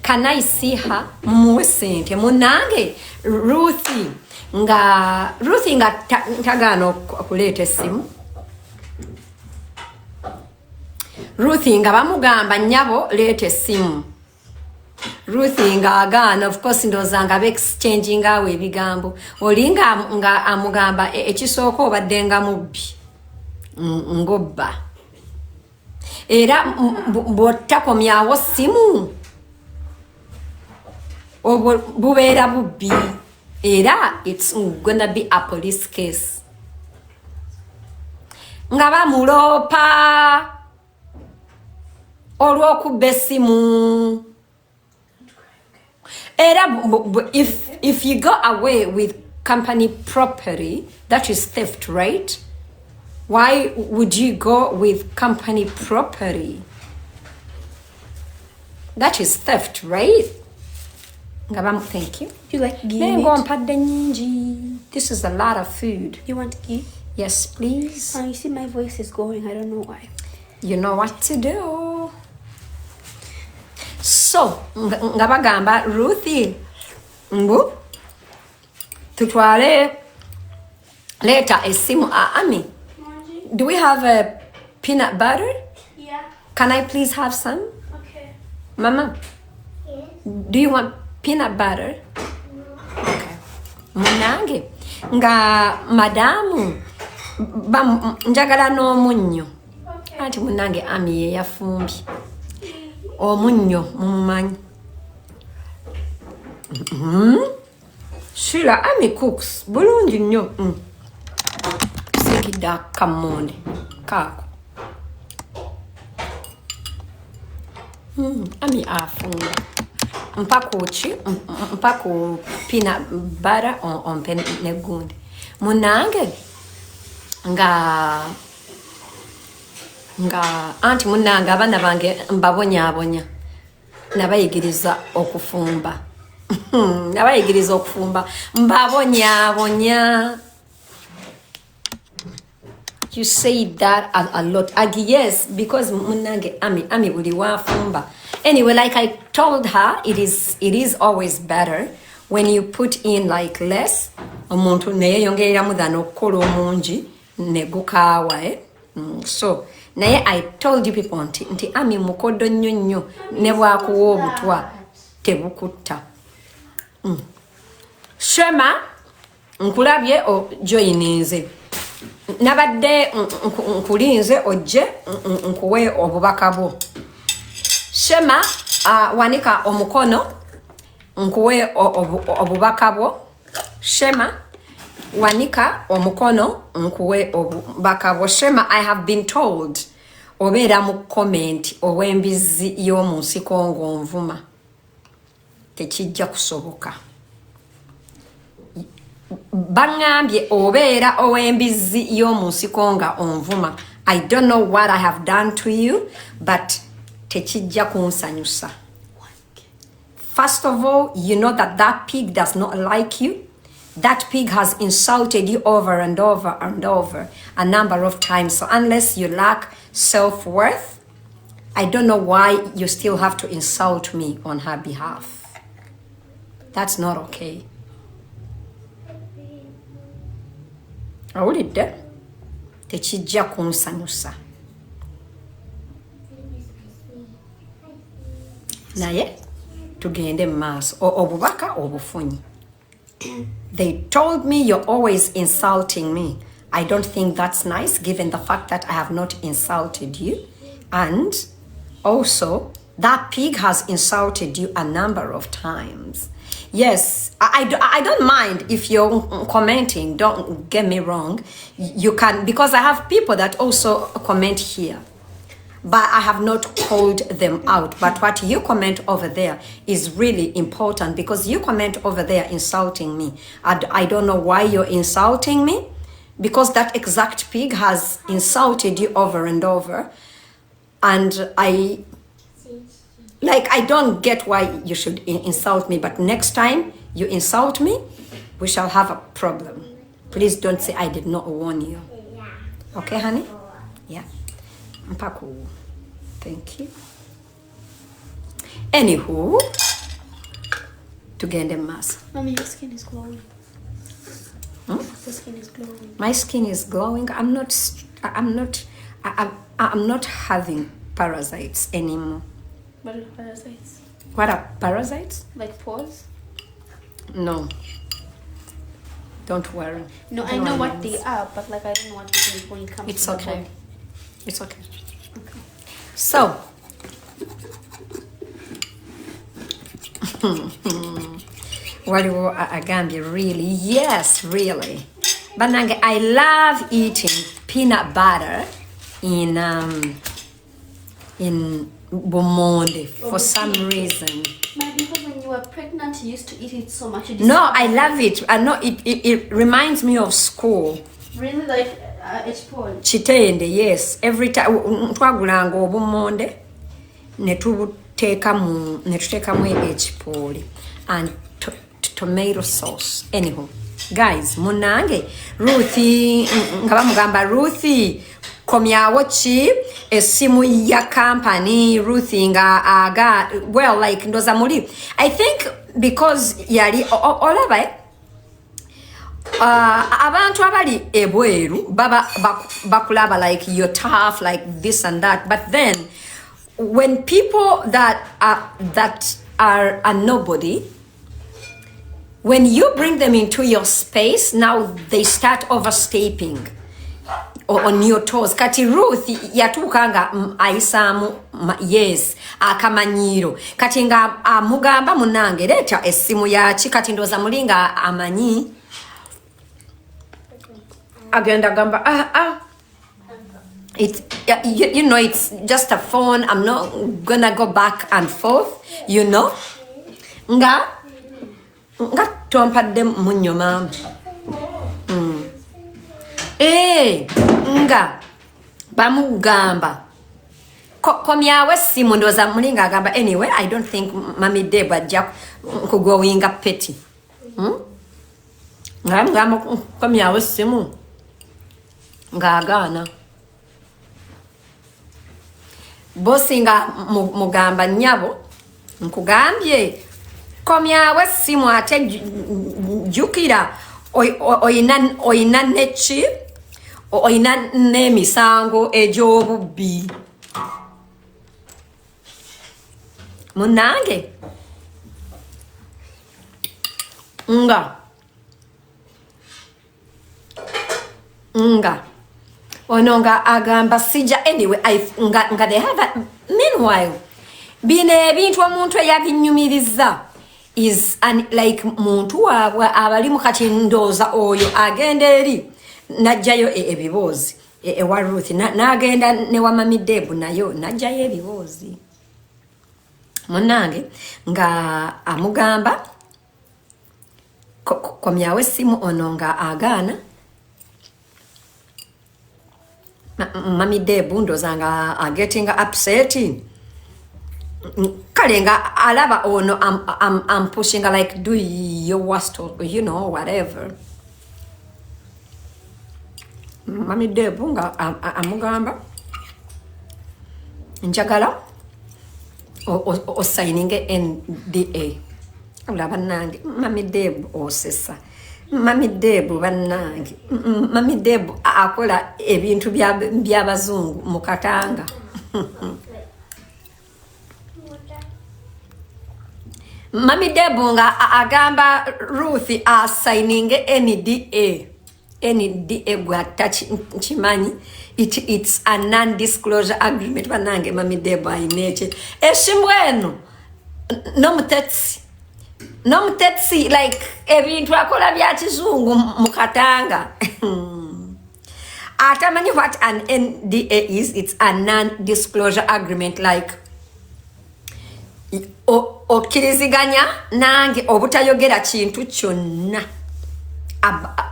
Can I see her? Muwesente munange Ruthie nga tagano kuleta simu. Ruthie nga bamugamba nyabo lete simu. Ruthie nga agana, of course ndoza nga exchanging awe ebigambo. Olinga nga amugamba ekisoko obadde nga mubbi. Ngobba. Era bwottakomyawo simu. Bubeera bubbi. Era it's gonna be a police case. Nga bamulopa. Olw'okubba essimu. Era if you go away with company property, that is theft, right? Why would you go with company property? That is theft, right? Thank you. You like ghee? This is a lot of food. You want ghee? Yes, please. You see my voice is going. I don't know why. You know what to do. So, ngabagamba Ruthie, tutwale later esimu Ami. Do we have a peanut butter? Yeah. Can I please have some? Okay. Mama, Yes. do you want peanut butter? Okay. Munange, nga madamu, njagala n'omunnyo. Ati munange Ami ye yafumbi. Omunnyo mumumanyi. Sheila, Ami cooks bulungi nnyo. Sikidde akamonde kaako. Ami afumba. Mpaku peanut butter on pen negunde. Munange nga anti munanga abana bange mbabonyabonya nabayigiriza okufumba. Nabayigiriza okufumba mbabonyabonya. You say that a lot. Yes, because munange Ami buli wafumba. Anyway, like I told her, it is always better when you put in like less. Omuntu naye yongereramu than okukola omungi ne gukaawa. So naye I told you people nti Ami mukodo nnyo ne bwakuwa obutwa tebukutta. Shema nkulabye joyininze. Nabadde nkulinze ojje nkuwe obubaka bwo. Shema wanika omukono nkuwe obubaka bwo. Shema wanika omukono nkuwe obubaka bwo. Shema, I have been told obeera mu comment ow'Embizi y'Omunsiko ng'onvuma. tekijja kusoboka. Bangambye obeera ow'Embizi y'Omunsiko nga onvuma. I don't know what I have done to you, but tekijja kunsanyusa. First of all, you know that pig does not like you. That pig has insulted you over and over and over a number of times. So unless you lack self-worth, I don't know why you still have to insult me on her behalf. That's not okay. Awulidde? Tekijja kunsanyusa. Naye tugende maaso obubaka obufunyi. They told me you're always insulting me. I don't think that's nice given the fact that I have not insulted you. And also, that pig has insulted you a number of times. Yes, I don't mind if you're commenting, don't get me wrong. You can, because I have people that also comment here. But I have not called them out. But what you comment over there is really important because you comment over there insulting me. I don't know why you're insulting me because that exact pig has insulted you over and over. And I don't get why you should insult me. But next time you insult me, we shall have a problem. Please don't say I did not warn you. Okay, honey? Yeah. Mpaku. Thank you. Anywho, tugende maaso. Mommy, your skin is glowing. Your skin is glowing. My skin is glowing. I'm not having parasites anymore. What are parasites? What are parasites? Like pores? No. Don't worry. No, I know what they are, but like I don't know what they mean when it comes It's to the okay. body. It's okay. So, waliwo agambye really? Yes, really. Banange, I love eating peanut butter in Bomonde for some reason. Because when you were pregnant, you used to eat it so much. No, I love it. I know it reminds me of school. Really, like H-Paul. Chitende, yes. Every time twagulanga obumonde netuteekamu ekipooli and tomato sauce. Anyhow, guys, munange Ruthie nga bamugamba Ruthie komyawo ki esimu ya company Ruthie nga aga well like ndoza muli. I think because yali olaba abantu abali ebweru baba bakulaba like you're tough like this and that, but then when people that are a nobody, when you bring them into your space, now they start overstepping on your toes. Kati Ruth yatukanga aisamu yes akamanyiro kati nga mugamba munange leta esimu yachi kati ndoza mulinga amanyi agenda gamba it's you know it's just a phone. I'm not gonna go back and forth, you know. Nga tompadde munyo mama. Nga bamugamba komyawe simu ndoza mulinga agamba anyway. I don't think Mami Deb ajja kugowinga petty. Ngamba komyawe simu ngagana bosinga mugamba nyabo nkugambye komyawe simu ate jukira oyina nechi oyina n'emisango egy'obubbi munange nga ononga agamba sija anyway nga they have a, meanwhile bine ebintu omuntu eyabinyumiriza is like muntu waabwe abali mu kati ndooza oyo agenda eri najjayo ebibozi ewa Ruth n'agenda ne wa Mami Deb nayo najjayo ebibozi munange nga amugamba komyawo essimu ono nga agaana. Mami Debu ndoza nga getting upset. Kale nga alaba ono I'm pushing like do your worst or you know whatever. Mami Debu nga amugamba njagala o signing NDA. Olaba nange Mami Debu osesa. Mami Debu bannange. Mami Debu akola ebintu by'abazungu mu Katanga. Mami Debu nga agamba Ruth signing NDA. NDA gwata chimanyi it's a non-disclosure agreement banange Mami Debu aineche. Eshimweno no mutetsi like ebintu akola bya kizungu mu Katanga. Atamanyi what an NDA is. It's a non-disclosure agreement like okkiriziganya nange obutayogera kintu kyonna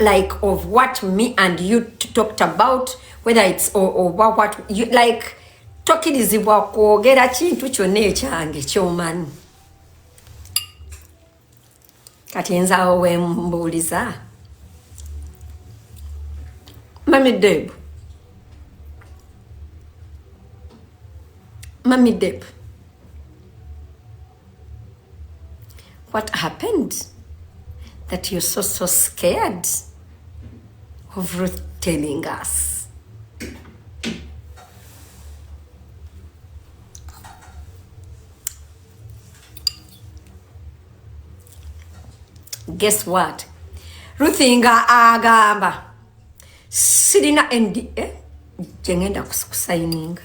like of what me and you talked about, whether it's or what you like tokkirizibwa kwogera kintu kyonna ekyange kyomanyi. Kati nzaawo wembuuliza Mami Debu. Mami Debu, what happened that you're so scared of Ruth telling us? Guess what? Ruth nga agamba sirina NDA jengenda kusayininga.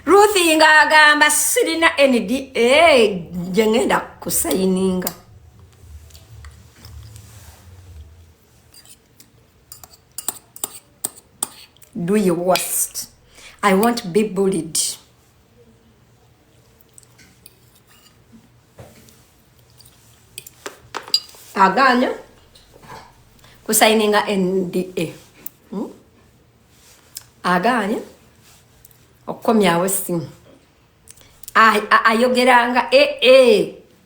Ruth nga agamba sirina NDA jengenda kusayininga. Do your worst. I won't be bullied. Aganya kusayininga NDA. Aganya okomyawo essimu. Ayogeranga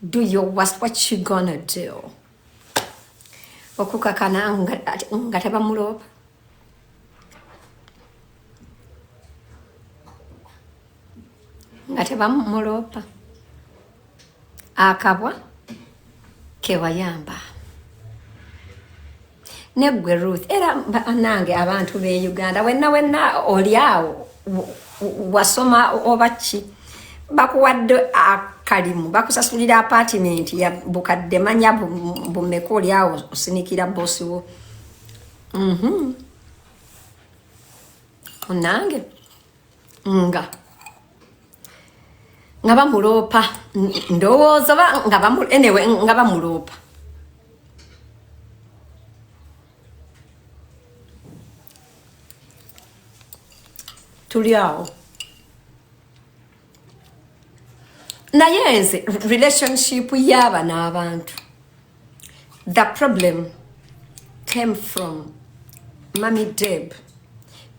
do your worst. What you gonna do? Okukakana nga tebamulopa. Nga tebamulopa. Akabwa kewayamba. Negwe Ruth era nange abantu be Uganda wenna oliawo wasoma obachi bakuwadde akalimu bakusasulira apartment ya bukadde manya bumeko oliawo osinikira bosi wo. Onange nga bamulopa ndowooza nga bamulopa. Tuliawo naye nze relationship yaba n'abantu, the problem came from Mami Deb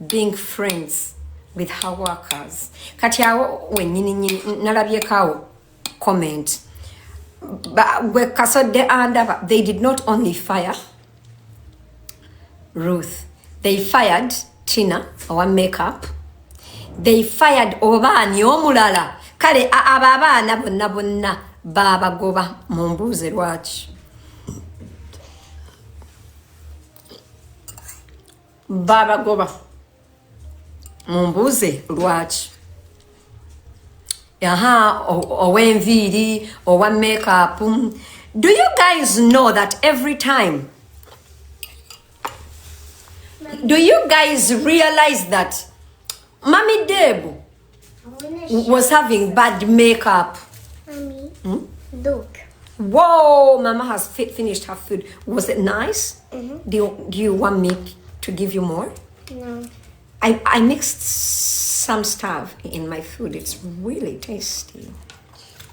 being friends with her workers. Kati awo wenyini nalabyekawo comment gwe kasodde andaba. They did not only fire Ruth, they fired Tina owa makeup. They fired obaani omulala. Kale abo abaana bonna babagoba mumbuuze lwaki. Babagoba mumbuuze lwaki. Owenviiri owa makeup. Do you guys know that every time? Do you guys realize that Mami Debu was having bad makeup? Mommy, look. Whoa, Mama has finished her food. Was it nice? Do you want me to give you more? No. I mixed some stuff in my food. It's really tasty.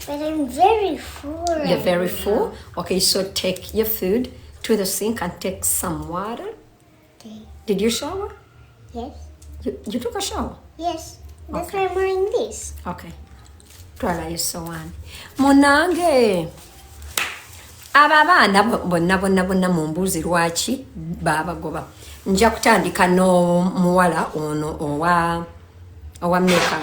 But I'm very full. You're very full? Okay, so take your food to the sink and take some water. Okay. Did you shower? Yes. You took a shower? Yes. That's why I'm wearing this. Okay. Twala yisowani. Munange. Aba abaana bonna mu mbuzi lwaki baabagoba. Nja kutandika n'omuwala ono owa meka.